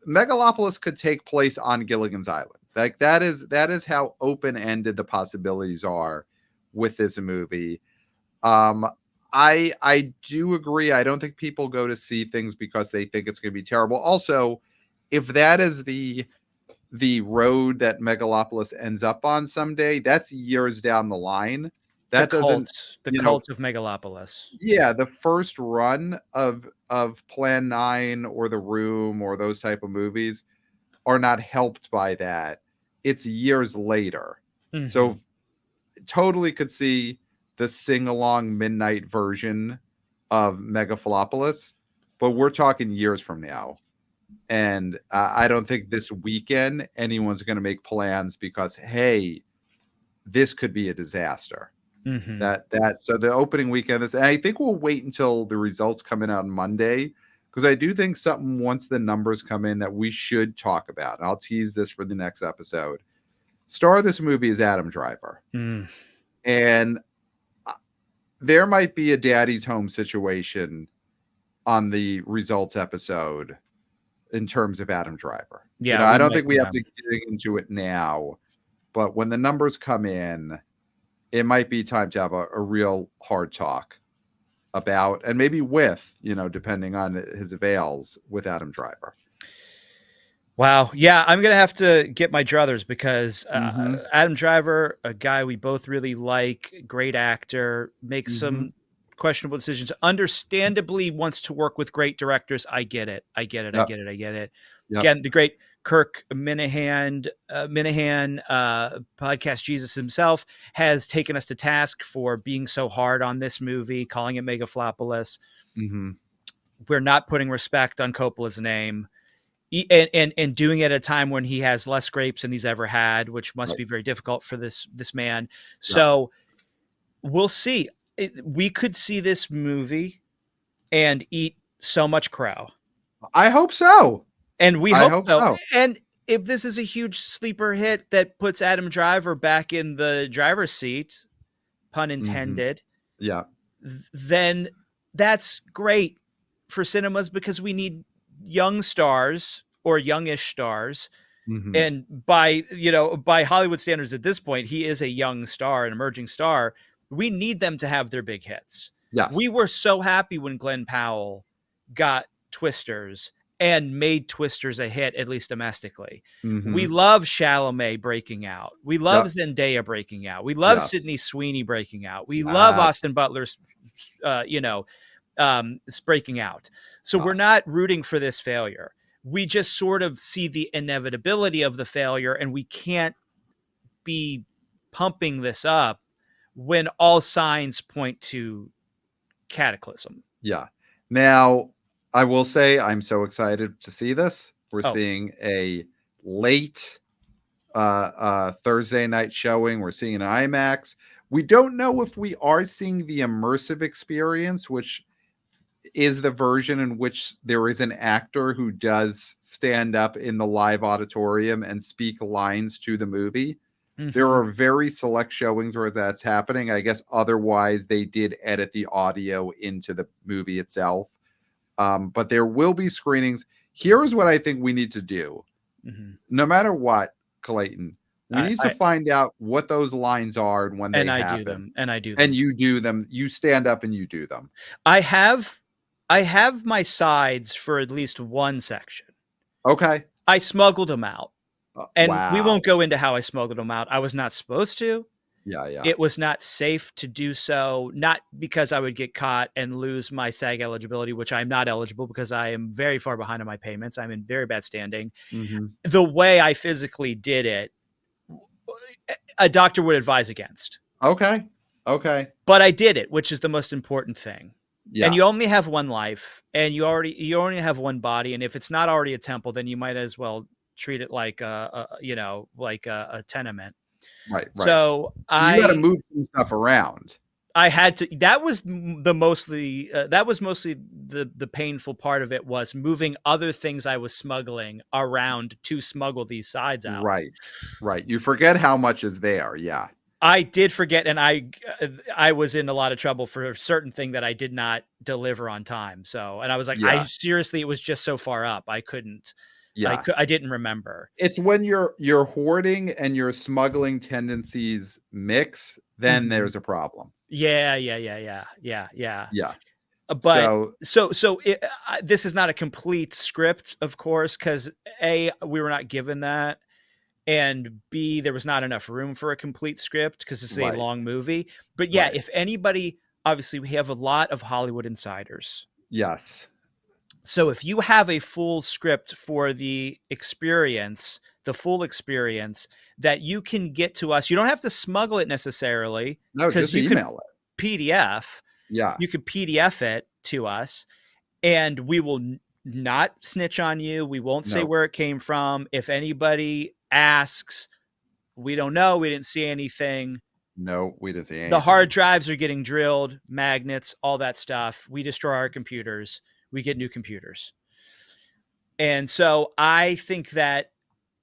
Megalopolis could take place on Gilligan's Island. Like that is how open-ended the possibilities are with this movie. I do agree. I don't think people go to see things because they think it's going to be terrible. Also, if that is the road that Megalopolis ends up on someday, that's years down the line. That the cult of Megalopolis. Yeah, the first run of Plan 9 or The Room or those type of movies are not helped by that. It's years later. So totally could see the sing-along midnight version of Megalopolis, but we're talking years from now. And I don't think this weekend anyone's going to make plans because, hey, this could be a disaster. Mm-hmm. So the opening weekend is, and I think we'll wait until the results come in on Monday, because I do think something, once the numbers come in, that we should talk about. And I'll tease this for the next episode. Star of this movie is Adam Driver. Mm. And there might be a daddy's home situation on the results episode in terms of Adam Driver. Yeah, I don't think we have to get into it now, but when the numbers come in, it might be time to have a real hard talk about, and maybe with, depending on his avails, with Adam Driver. Wow. Yeah, I'm going to have to get my druthers because Adam Driver, a guy we both really like, great actor, makes some questionable decisions, understandably wants to work with great directors. I get it. Yep. Yep. Again, the great KIRK Minihane, podcast Jesus himself, has taken us to task for being so hard on this movie, calling it Megalopolis. Mm-hmm. We're not putting respect on Coppola's name. And doing it at a time when he has less scrapes than he's ever had, which must be very difficult for this man. So we'll see. We could see this movie and eat so much crow. I hope so. And we hope so. And if this is a huge sleeper hit that puts Adam Driver back in the driver's seat, pun intended, then that's great for cinemas, because we need young stars or youngish stars. And by Hollywood standards at this point, he is a young star, an emerging star. We need them to have their big hits. We were so happy when Glenn Powell got Twisters and made Twisters a hit, at least domestically. We love Chalamet breaking out. We love Zendaya breaking out. We love Sydney Sweeney breaking out. We love Austin Butler's breaking out. So we're not rooting for this failure. We just sort of see the inevitability of the failure, and we can't be pumping this up when all signs point to cataclysm. Yeah. Now, I will say I'm so excited to see this. We're seeing a late Thursday night showing. We're seeing an IMAX. We don't know if we are seeing the immersive experience, which is the version in which there is an actor who does stand up in the live auditorium and speak lines to the movie. There are very select showings where that's happening. I guess otherwise they did edit the audio into the movie itself. But there will be screenings. Here's what I think we need to do. No matter what, Clayton, we need to find out what those lines are and when they happen. And I do them. And you do them. You stand up and you do them. I have my sides for at least one section. Okay. I smuggled them out. And we won't go into how I smuggled them out. I was not supposed to. Yeah. It was not safe to do so, not because I would get caught and lose my SAG eligibility, which I'm not eligible because I am very far behind on my payments. I'm in very bad standing. The way I physically did it, a doctor would advise against. Okay. But I did it, which is the most important thing. Yeah. And you only have one life, and you only have one body. And if it's not already a temple, then you might as well treat it like a tenement. Right. So you got to move some stuff around. I had to. That was mostly the painful part of it, was moving other things I was smuggling around to smuggle these sides out. Right. You forget how much is there. Yeah. I did forget, and I was in a lot of trouble for a certain thing that I did not deliver on time. So, and I was like, it was just so far up, I couldn't. Yeah, I didn't remember. It's when your hoarding and your smuggling tendencies mix, then there's a problem. Yeah. But this is not a complete script, of course, because A, we were not given that, and B, there was not enough room for a complete script because this is a long movie. But yeah, if anybody, obviously we have a lot of Hollywood insiders. Yes. So if you have a full script for the experience, the full experience that you can get to us, you don't have to smuggle it necessarily. No, just email it. PDF. Yeah. You could PDF it to us, and we will not snitch on you. We won't say No. where it came from. If anybody asks, we don't know. We didn't see anything. No, we didn't see anything. The hard drives are getting drilled, magnets, all that stuff. We destroy our computers. We get new computers. And so I think that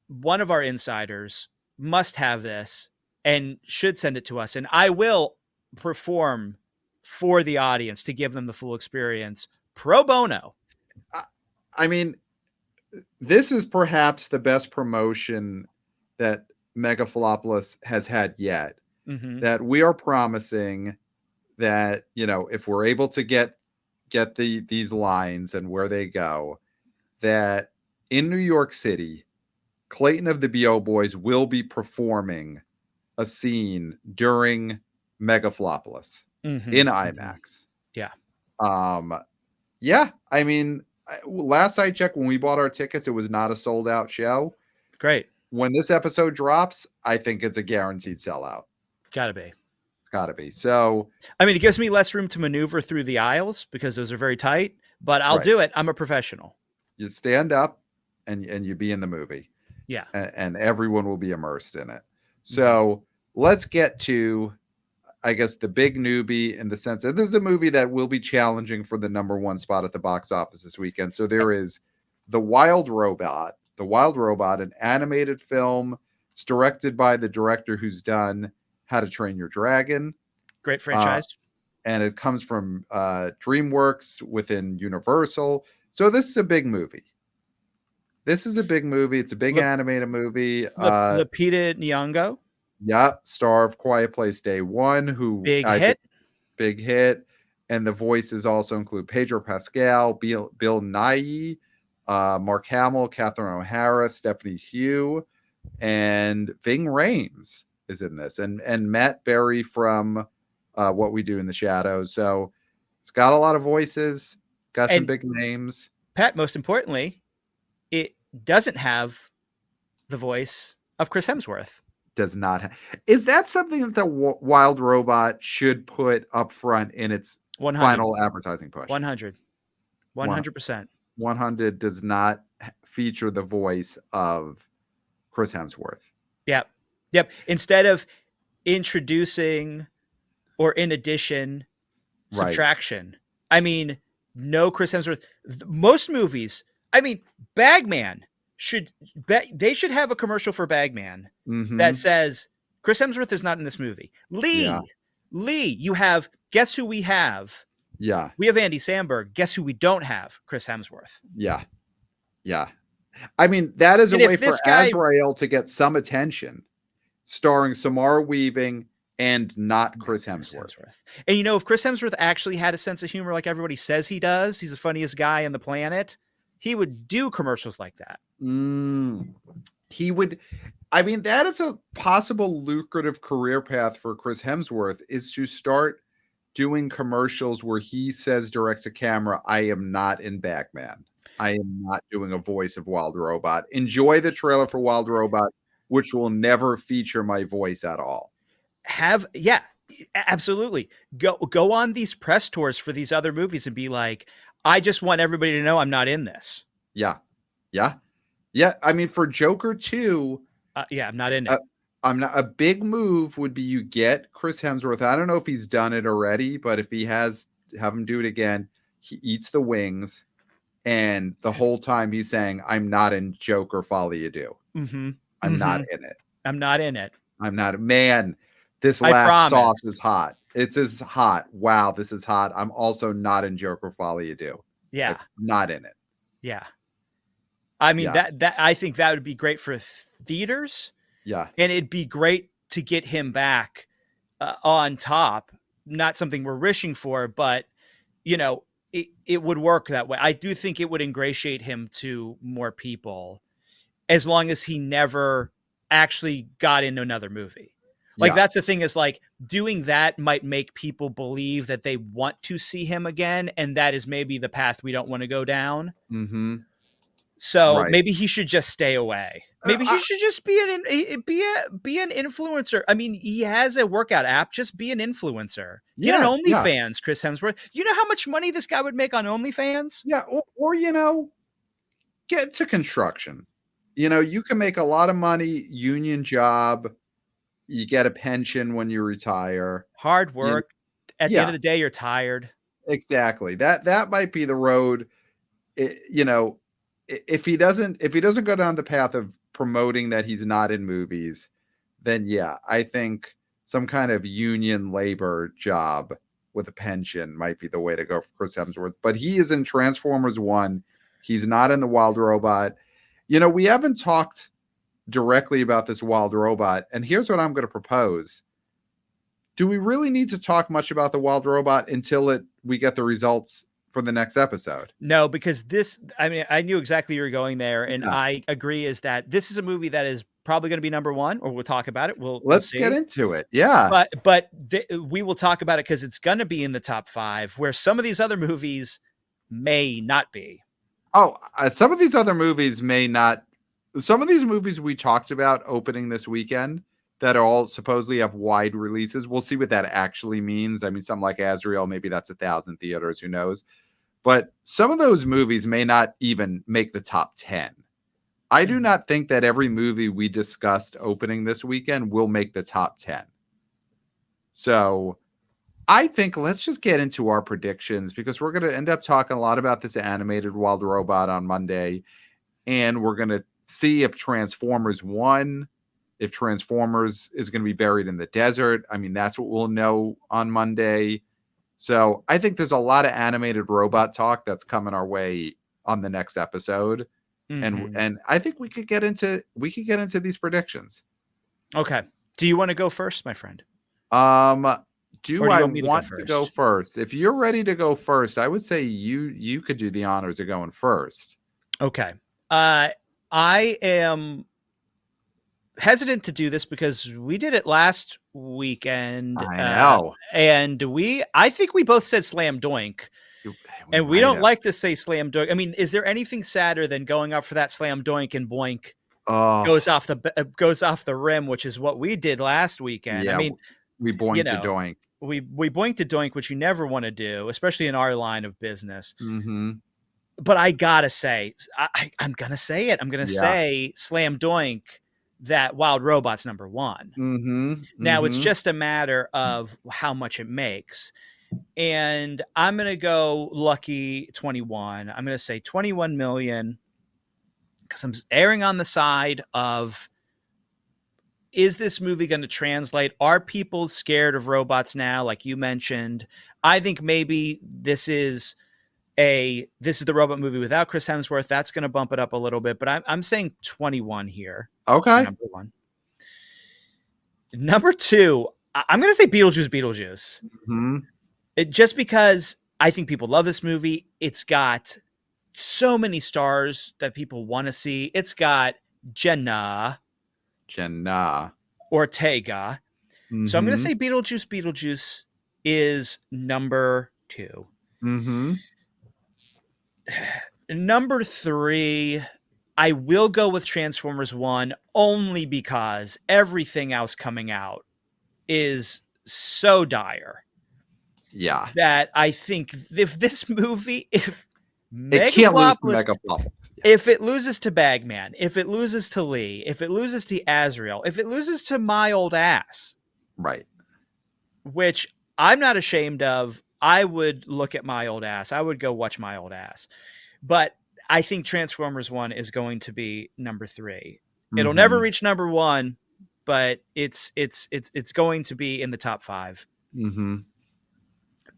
one of our insiders must have this and should send it to us. And I will perform for the audience to give them the full experience pro bono. I mean, this is perhaps the best promotion that Megalopolis has had yet. Mm-hmm. That we are promising that, you know, if we're able to get these lines and where they go, that in New York City, Clayton of the B.O. Boys will be performing a scene during Megalopolis in IMAX. Yeah. Yeah. I mean, last I checked, when we bought our tickets, it was not a sold out show. Great. When this episode drops, I think it's a guaranteed sellout. Gotta be. It's gotta be. So, I mean, it gives me less room to maneuver through the aisles because those are very tight, but I'll do it. I'm a professional. You stand up and you be in the movie. Yeah. And everyone will be immersed in it. So let's get to, I guess, the big newbie, in the sense that this is the movie that will be challenging for the #1 spot at the box office this weekend. So there is The Wild Robot. The Wild Robot, an animated film. It's directed by the director who's done How to Train Your Dragon. Great franchise. And it comes from DreamWorks within Universal. So this is a big movie. It's a big animated movie. Lupita Nyong'o. Yeah, star of Quiet Place Day One, who big hit. And the voices also include Pedro Pascal, Bill Nighy, Mark Hamill, Catherine O'Hara, Stephanie Hugh, and Ving Rhames is in this, and Matt Berry from What We Do in the Shadows. So it's got a lot of voices, got some big names. Pat, most importantly, it doesn't have the voice of Chris Hemsworth. Does not. Is that something that the Wild Robot should put up front in its 100. Final advertising push? 100%. 100 does not feature the voice of Chris Hemsworth. Yep. Instead of introducing or in addition, subtraction. I mean, no Chris Hemsworth. Most movies, I mean, Bagman should have a commercial for Bagman that says Chris Hemsworth is not in this movie. Lee, you have, guess who we have? Yeah. We have Andy Samberg. Guess who we don't have? Chris Hemsworth. Yeah. I mean, that is a way for Azrael to get some attention, starring Samara Weaving and not Chris Hemsworth. And you know, if Chris Hemsworth actually had a sense of humor like everybody says he does, he's the funniest guy on the planet, he would do commercials like that. He would. I mean, that is a possible lucrative career path for Chris Hemsworth, is to start doing commercials where he says direct to camera, I am not in Bagman. I am not doing a voice of Wild Robot. Enjoy the trailer for Wild Robot, which will never feature my voice at all. Absolutely. Go on these press tours for these other movies and be like, I just want everybody to know I'm not in this. Yeah. I mean, for Joker 2, I'm not in it. I'm not. A big move would be you get Chris Hemsworth. I don't know if he's done it already, but if he has, have him do it again. He eats the wings, and the whole time he's saying, "I'm not in Joker. Follow you do. I'm not in it. I'm not in it. I'm not." Man, this last sauce is hot. It's as hot. Wow, this is hot. I'm also not in Joker. Follow you do. Yeah, like, not in it. Yeah. I mean, that I think that would be great for theaters. Yeah. And it'd be great to get him back on top. Not something we're wishing for, but, you know, it would work that way. I do think it would ingratiate him to more people as long as he never actually got into another movie. Like, that's the thing, is like doing that might make people believe that they want to see him again. And that is maybe the path we don't want to go down. So maybe he should just stay away. Maybe he should just be an influencer. I mean, he has a workout app. Just be an influencer. Get an Yeah, yeah, OnlyFans, Chris Hemsworth. You know how much money this guy would make on OnlyFans? yeah. Or get to construction. You can make a lot of money, union job. You get a pension when you retire. Hard You, work. At the end of yeah, the day, you're tired. exactly. That might be the road. If he doesn't go down the path of promoting that he's not in movies, then yeah, I think some kind of union labor job with a pension might be the way to go for Chris Hemsworth. But he is in Transformers 1. He's not in the Wild Robot. We haven't talked directly about this Wild Robot, and here's what I'm going to propose. Do we really need to talk much about the Wild Robot until we get the results for the next episode? No, because I knew exactly you were going there, and Yeah. I agree is that this is a movie that is probably going to be number one, or we'll talk about it. We'll Let's see. get into it. Yeah. But we will talk about it because it's going to be in the top 5, where some of these other movies may not be. Oh, some of these other movies may not. Some of these movies we talked about opening this weekend that all supposedly have wide releases. We'll see what that actually means. I mean, something like Azrael, maybe that's 1,000 theaters. Who knows? But some of those movies may not even make the top 10. I do not think that every movie we discussed opening this weekend will make the top 10. So I think let's just get into our predictions, because we're going to end up talking a lot about this animated Wild Robot on Monday. And we're going to see if Transformers won, if Transformers is going to be buried in the desert. I mean, that's what we'll know on Monday. So I think there's a lot of animated robot talk that's coming our way on the next episode. Mm-hmm. And I think we could get into these predictions. Okay. Do you want to go first, my friend? Do you I want me to want go to go first? first? If you're ready to go first, I would say you could do the honors of going first. Okay. I am hesitant to do this because we did it last weekend. I know. And I think we both said slam doink. And we don't like to say slam doink. I mean, is there anything sadder than going up for that slam doink and boink goes off the rim, which is what we did last weekend? Yeah, I mean, we boinked a doink. We boinked a doink, which you never want to do, especially in our line of business. Mm-hmm. But I gotta say, I'm gonna say it. I'm gonna say slam doink that Wild Robot's number 1. Mm-hmm. Now it's just a matter of how much it makes. And I'm going to go lucky 21. I'm going to say 21 million because I'm erring on the side of, is this movie going to translate? Are people scared of robots now? Like you mentioned, I think maybe this is the robot movie without Chris Hemsworth. That's going to bump it up a little bit, but I'm saying 21 here. Okay. Number 1. Number 2, I'm going to say Beetlejuice. Mm-hmm. Just because I think people love this movie. It's got so many stars that people want to see. It's got Jenna Ortega. Mm-hmm. So I'm going to say Beetlejuice is number 2. Mm-hmm. Number 3, I will go with Transformers 1 only because everything else coming out is so dire. Yeah. That I think if this movie, if it can't lose to Megalopolis. Yeah. If it loses to Bagman, if it loses to Lee, if it loses to Azrael, if it loses to My Old Ass, right, which I'm not ashamed of, I would look at My Old Ass. I would go watch My Old Ass. But I think Transformers 1 is going to be number 3. It'll never reach number 1, but it's going to be in the top 5. Mm-hmm.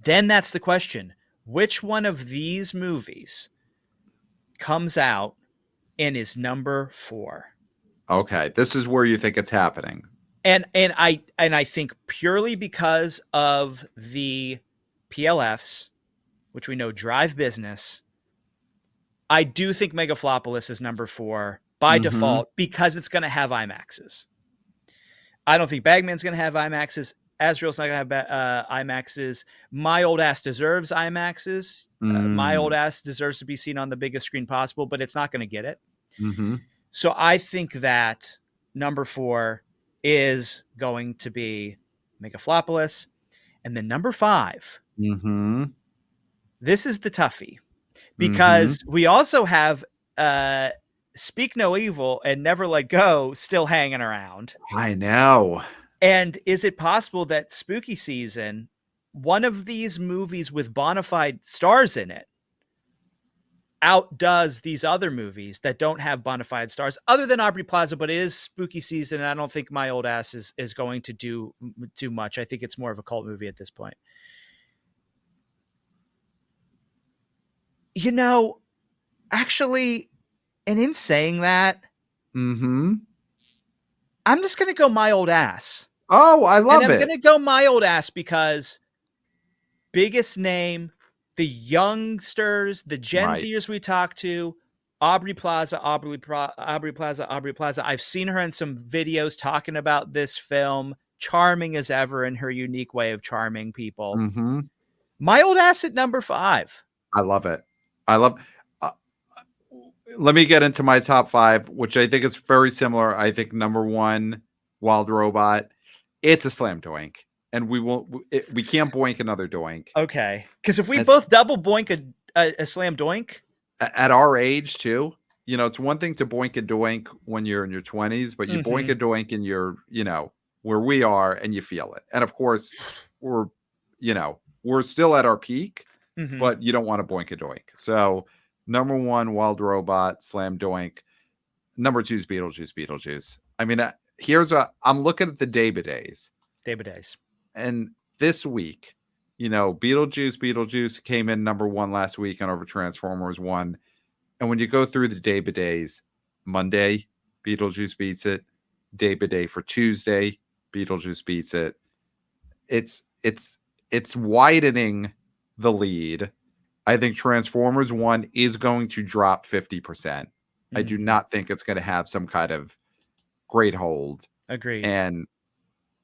Then that's the question. Which one of these movies comes out and is number 4? Okay, this is where you think it's happening. And I think purely because of the PLFs, which we know drive business, I do think Megalopolis is number 4 by default because it's going to have IMAXs. I don't think Bagman's going to have IMAXs. Azrael's not going to have IMAXs. My Old Ass deserves IMAXs. My Old Ass deserves to be seen on the biggest screen possible, but it's not going to get it. Mm-hmm. So I think that number 4 is going to be Megalopolis. And then number 5, Mm-hmm. this is the toughie Mm-hmm. because we also have uh, Speak No Evil and Never Let Go still hanging around. I know. And is it possible that spooky season, one of these movies with bona fide stars in it, outdoes these other movies that don't have bona fide stars, other than Aubrey Plaza, but it is spooky season. And I don't think My Old Ass is going to do too much. I think it's more of a cult movie at this point. You know, actually, and in saying that, Mm-hmm. I'm just going to go My Old Ass. Oh, I And love I'm going it. to go My Old Ass because biggest name, the youngsters, the Gen Right. Zers we talk to, Aubrey Plaza, Aubrey Plaza, Aubrey Plaza. I've seen her in some videos talking about this film, charming as ever in her unique way of charming people. Mm-hmm. My Old Ass at number 5. I love it. I love. Uh, Let me get into my top 5, which I think is very similar. I think number 1, Wild Robot. It's a slam doink, and we won't. We can't boink another doink. Okay, because if we As, both double boink a slam doink, at our age too, it's one thing to boink a doink when you're in your 20s, but you boink a doink in your, where we are, and you feel it. And of course, we're, we're still at our peak, but you don't want to boink a doink. So number 1, Wild Robot, slam doink. Number 2 is Beetlejuice. I mean, I'm looking at the Days. And this week, Beetlejuice came in number 1 last week on over Transformers 1. And when you go through the Days, Monday, Beetlejuice beats it. Day for Tuesday, Beetlejuice beats it. It's widening the lead. I think Transformers 1 is going to drop 50%. I do not think it's going to have some kind of great hold. Agreed. And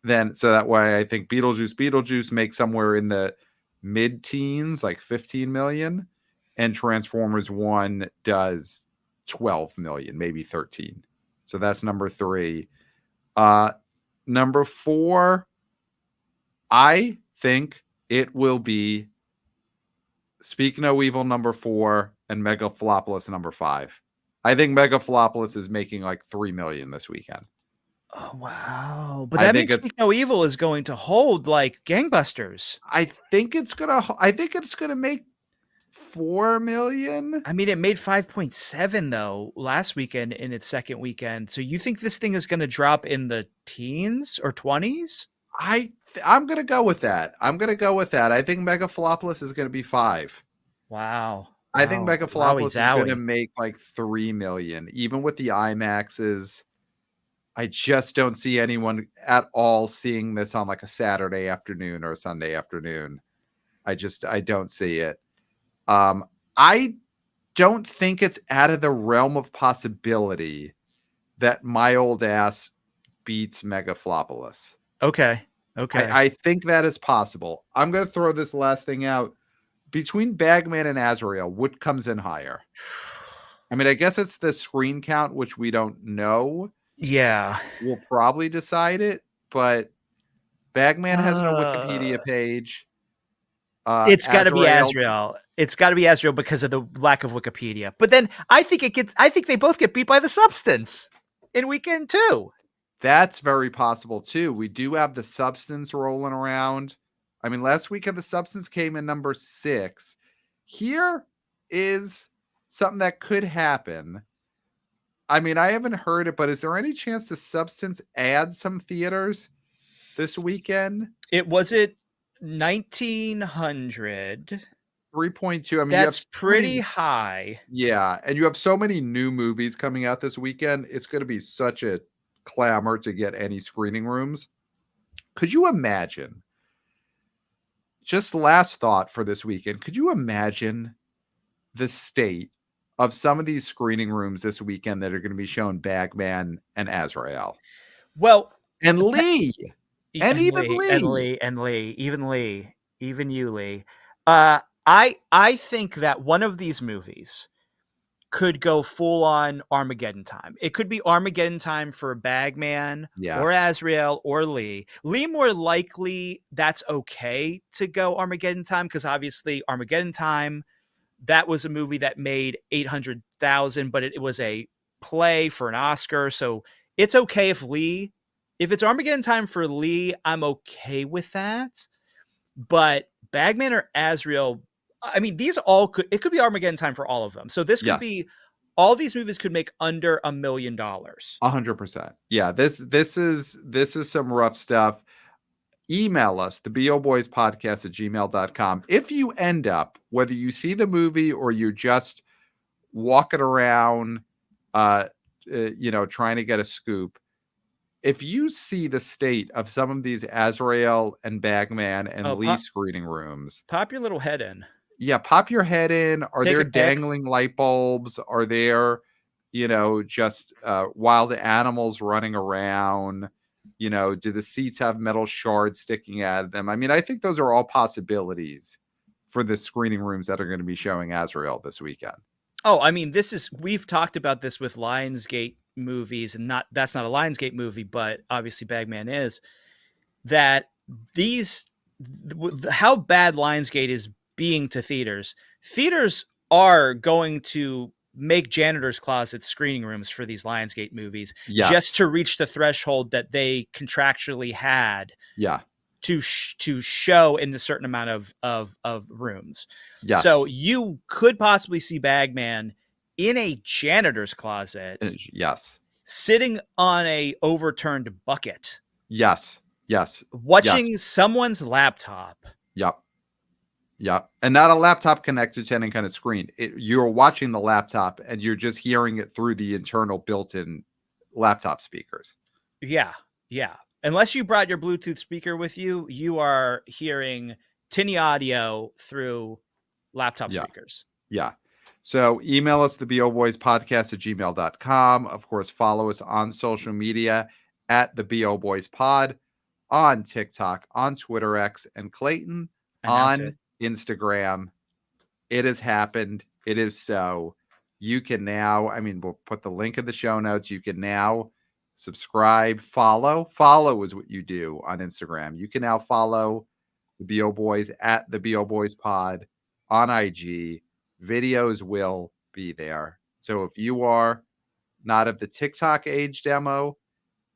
then, so that way, I think Beetlejuice makes somewhere in the mid-teens, like 15 million, and Transformers 1 does 12 million, maybe 13. So that's number 3. Number 4, I think it will be Speak No Evil number 4 and Megalopolis number 5. I think Megalopolis is making like 3 million this weekend. Oh, wow. But that means Speak No Evil is going to hold like gangbusters. I think it's gonna make 4 million. I mean, it made 5.7 though last weekend in its second weekend. So you think this thing is going to drop in the teens or 20s? I'm gonna go with that. I think Megalopolis is gonna be 5. Wow. I think Megalopolis is gonna make like 3 million, even with the IMAXs. I just don't see anyone at all seeing this on like a Saturday afternoon or a Sunday afternoon. I don't see it. I don't think it's out of the realm of possibility that My Old Ass beats Megalopolis. Okay. I think that is possible. I'm going to throw this last thing out. Between Bagman and Azrael, what comes in higher? I mean, I guess it's the screen count, which we don't know. Yeah. We'll probably decide it, but Bagman has no Wikipedia page. It's got to be Azrael. It's got to be Azrael because of the lack of Wikipedia. But then I think they both get beat by The Substance in weekend 2. That's very possible too. We do have The Substance rolling around. I mean, last weekend The Substance came in number 6. Here is something that could happen. I mean, I haven't heard it, but is there any chance The Substance adds some theaters this weekend? It was at 1,900. 3.2. I mean, that's pretty high. Yeah, and you have so many new movies coming out this weekend. It's going to be such a clamor to get any screening rooms. Could you imagine? Just last thought for this weekend. Could you imagine the state of some of these screening rooms this weekend that are going to be showing Bagman and Azrael? Well, and Lee. And even you, Lee. I think that one of these movies could go full on Armageddon time. It could be Armageddon time for Bagman Yeah. or Azrael or Lee. Lee, more likely that's okay to go Armageddon time, because obviously Armageddon time, that was a movie that made 800,000, but it was a play for an Oscar. So it's okay if it's Armageddon time for Lee, I'm okay with that. But Bagman or Azrael, I mean, it could be Armageddon time for all of them. So this could be, all these movies could make under $1 million. 100%. Yeah, this is some rough stuff. Email us, theboboyspodcast@gmail.com. If you end up, whether you see the movie or you're just walking around, trying to get a scoop, if you see the state of some of these Azrael and Bagman and Lee screening rooms, pop your little head in. Yeah, pop your head in. Are Take there a pic. dangling light bulbs? Are there, just wild animals running around? Do the seats have metal shards sticking out of them? I mean, I think those are all possibilities for the screening rooms that are going to be showing Azrael this weekend. Oh, I mean, we've talked about this with Lionsgate movies, and that's not a Lionsgate movie, but obviously Bagman is, that how bad Lionsgate is being to theaters are going to make janitor's closet screening rooms for these Lionsgate movies, just to reach the threshold that they contractually had to show in a certain amount of rooms. So you could possibly see Bagman in a janitor's closet, sitting on a overturned bucket, watching someone's laptop. Yep. And not a laptop connected to any kind of screen. You're watching the laptop and you're just hearing it through the internal built-in laptop speakers. Yeah. Unless you brought your Bluetooth speaker with you, you are hearing tinny audio through laptop speakers. Yeah. So email us, theboboyspodcast@gmail.com. Of course, follow us on social media @theboboyspod, on TikTok, on Twitter X, and Clayton on Instagram. It has happened. It is so. You can now, we'll put the link in the show notes. You can now subscribe, follow. Follow is what you do on Instagram. You can now follow the BO Boys the BO Boys Pod on IG. Videos will be there. So if you are not of the TikTok age demo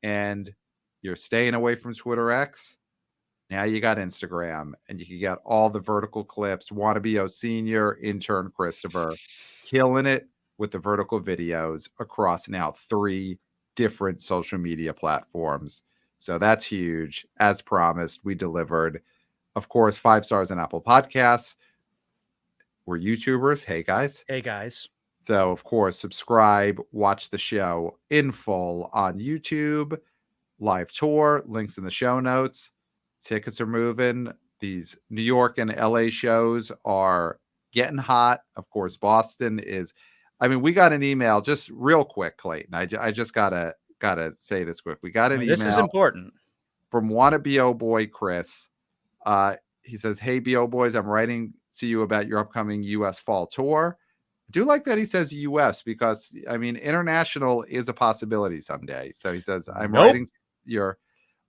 and you're staying away from Twitter X, now you got Instagram, and you can get all the vertical clips. Wannabe O Senior, intern Christopher, killing it with the vertical videos across now 3 different social media platforms. So that's huge. As promised, we delivered. Of course, 5 stars on Apple Podcasts. We're YouTubers. Hey, guys. So, of course, subscribe, watch the show in full on YouTube, live tour, links in the show notes. Tickets are moving. These New York and LA shows are getting hot. Of course, Boston is. We got an email just real quick, Clayton. I just gotta say this quick. We got an email. This is important. From Wannabe O Boy Chris. He says, "Hey, BO Boys, I'm writing to you about your upcoming U.S. fall tour." I do like that he says U.S. because international is a possibility someday. So he says, "I'm writing your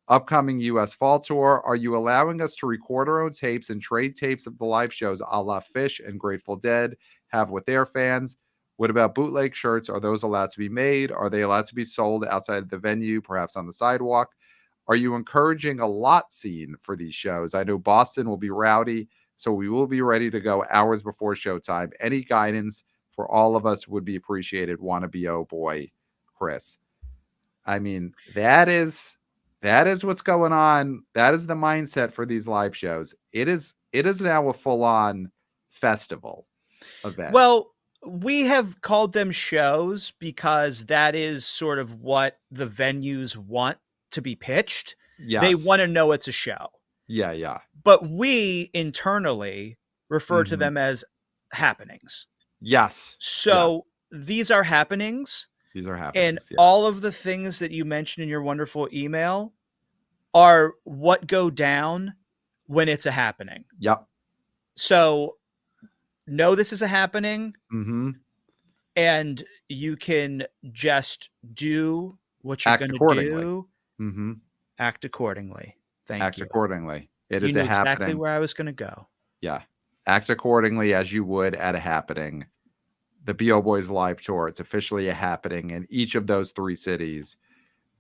upcoming U.S. fall tour. Are you allowing us to record our own tapes and trade tapes of the live shows a la Fish and Grateful Dead have with their fans? What about bootleg shirts? Are those allowed to be made? Are they allowed to be sold outside of the venue, perhaps on the sidewalk? Are you encouraging a lot scene for these shows? I know Boston will be rowdy, so we will be ready to go hours before showtime. Any guidance for all of us would be appreciated. Wannabe O Boy Chris." That is what's going on. That is the mindset for these live shows. It is now a full-on festival event. Well, we have called them shows because that is sort of what the venues want to be pitched. They want to know it's a show. Yeah. But we internally refer to them as happenings. Yes. So these are happenings. And all of the things that you mentioned in your wonderful email are what go down when it's a happening. Yep. So know this is a happening. Mm-hmm. and you can just do what you're Act going to accordingly. do. Mm-hmm. Act accordingly. Thank Act you. accordingly. It You is knew a exactly happening. where I was going to go. Yeah. Act accordingly as you would at a happening. The BO Boys live tour. It's officially a happening in each of those 3 cities.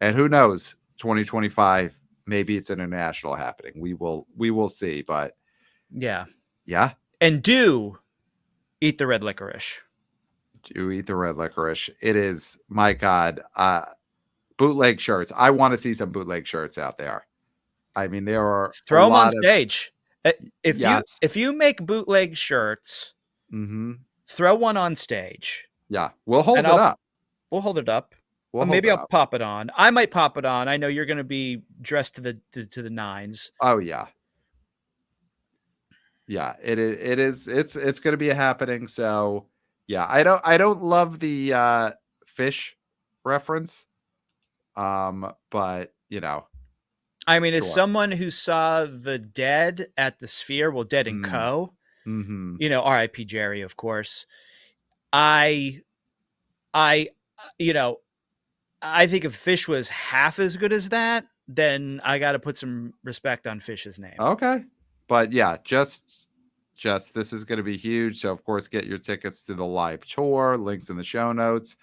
And who knows, 2025, maybe it's an international happening. We will see. But Yeah. yeah. And do eat the red licorice. Do eat the red licorice. It is, my God, bootleg shirts. I want to see some bootleg shirts out there. I mean, there are a Throw them on lot of, stage. yes. If you make bootleg shirts, Mm-hmm. throw one on stage. Yeah. We'll And hold it up. we'll hold it up. We'll hold Maybe it I'll up. pop it on. I might pop it on. I know you're going to be dressed to the nines. Oh yeah. Yeah, it is it's going to be a happening. So yeah, I don't love the fish reference. But you know, I mean, as sure. someone who saw the Dead at the Sphere, well, Dead and Co. Mm-hmm. You know, R.I.P. Jerry, of course. I, you know, I think if Fish was half as good as that, then I got to put some respect on Fish's name. Okay. But yeah, just this is going to be huge. So of course, get your tickets to the live tour, links in the show notes.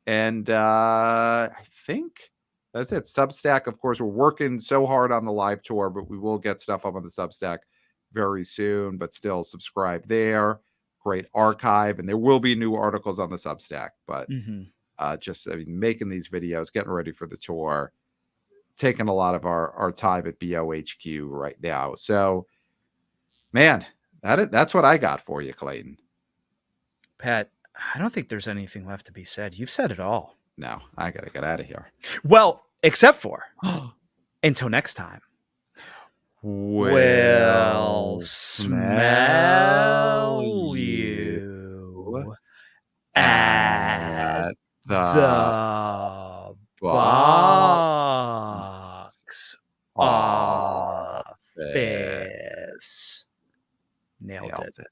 And I think that's it. Substack, of course, we're working so hard on the live tour, but we will get stuff up on the Substack very soon. But still, subscribe there. Great archive, and there will be new articles on the Substack. But just making these videos, getting ready for the tour, taking a lot of our time at BOHQ right now. So, man, that's what I got for you, Clayton. Pat, I don't think there's anything left to be said. You've said it all. No, I got to get out of here. Well, except for until next time. We'll smell you at the box office. Nailed it.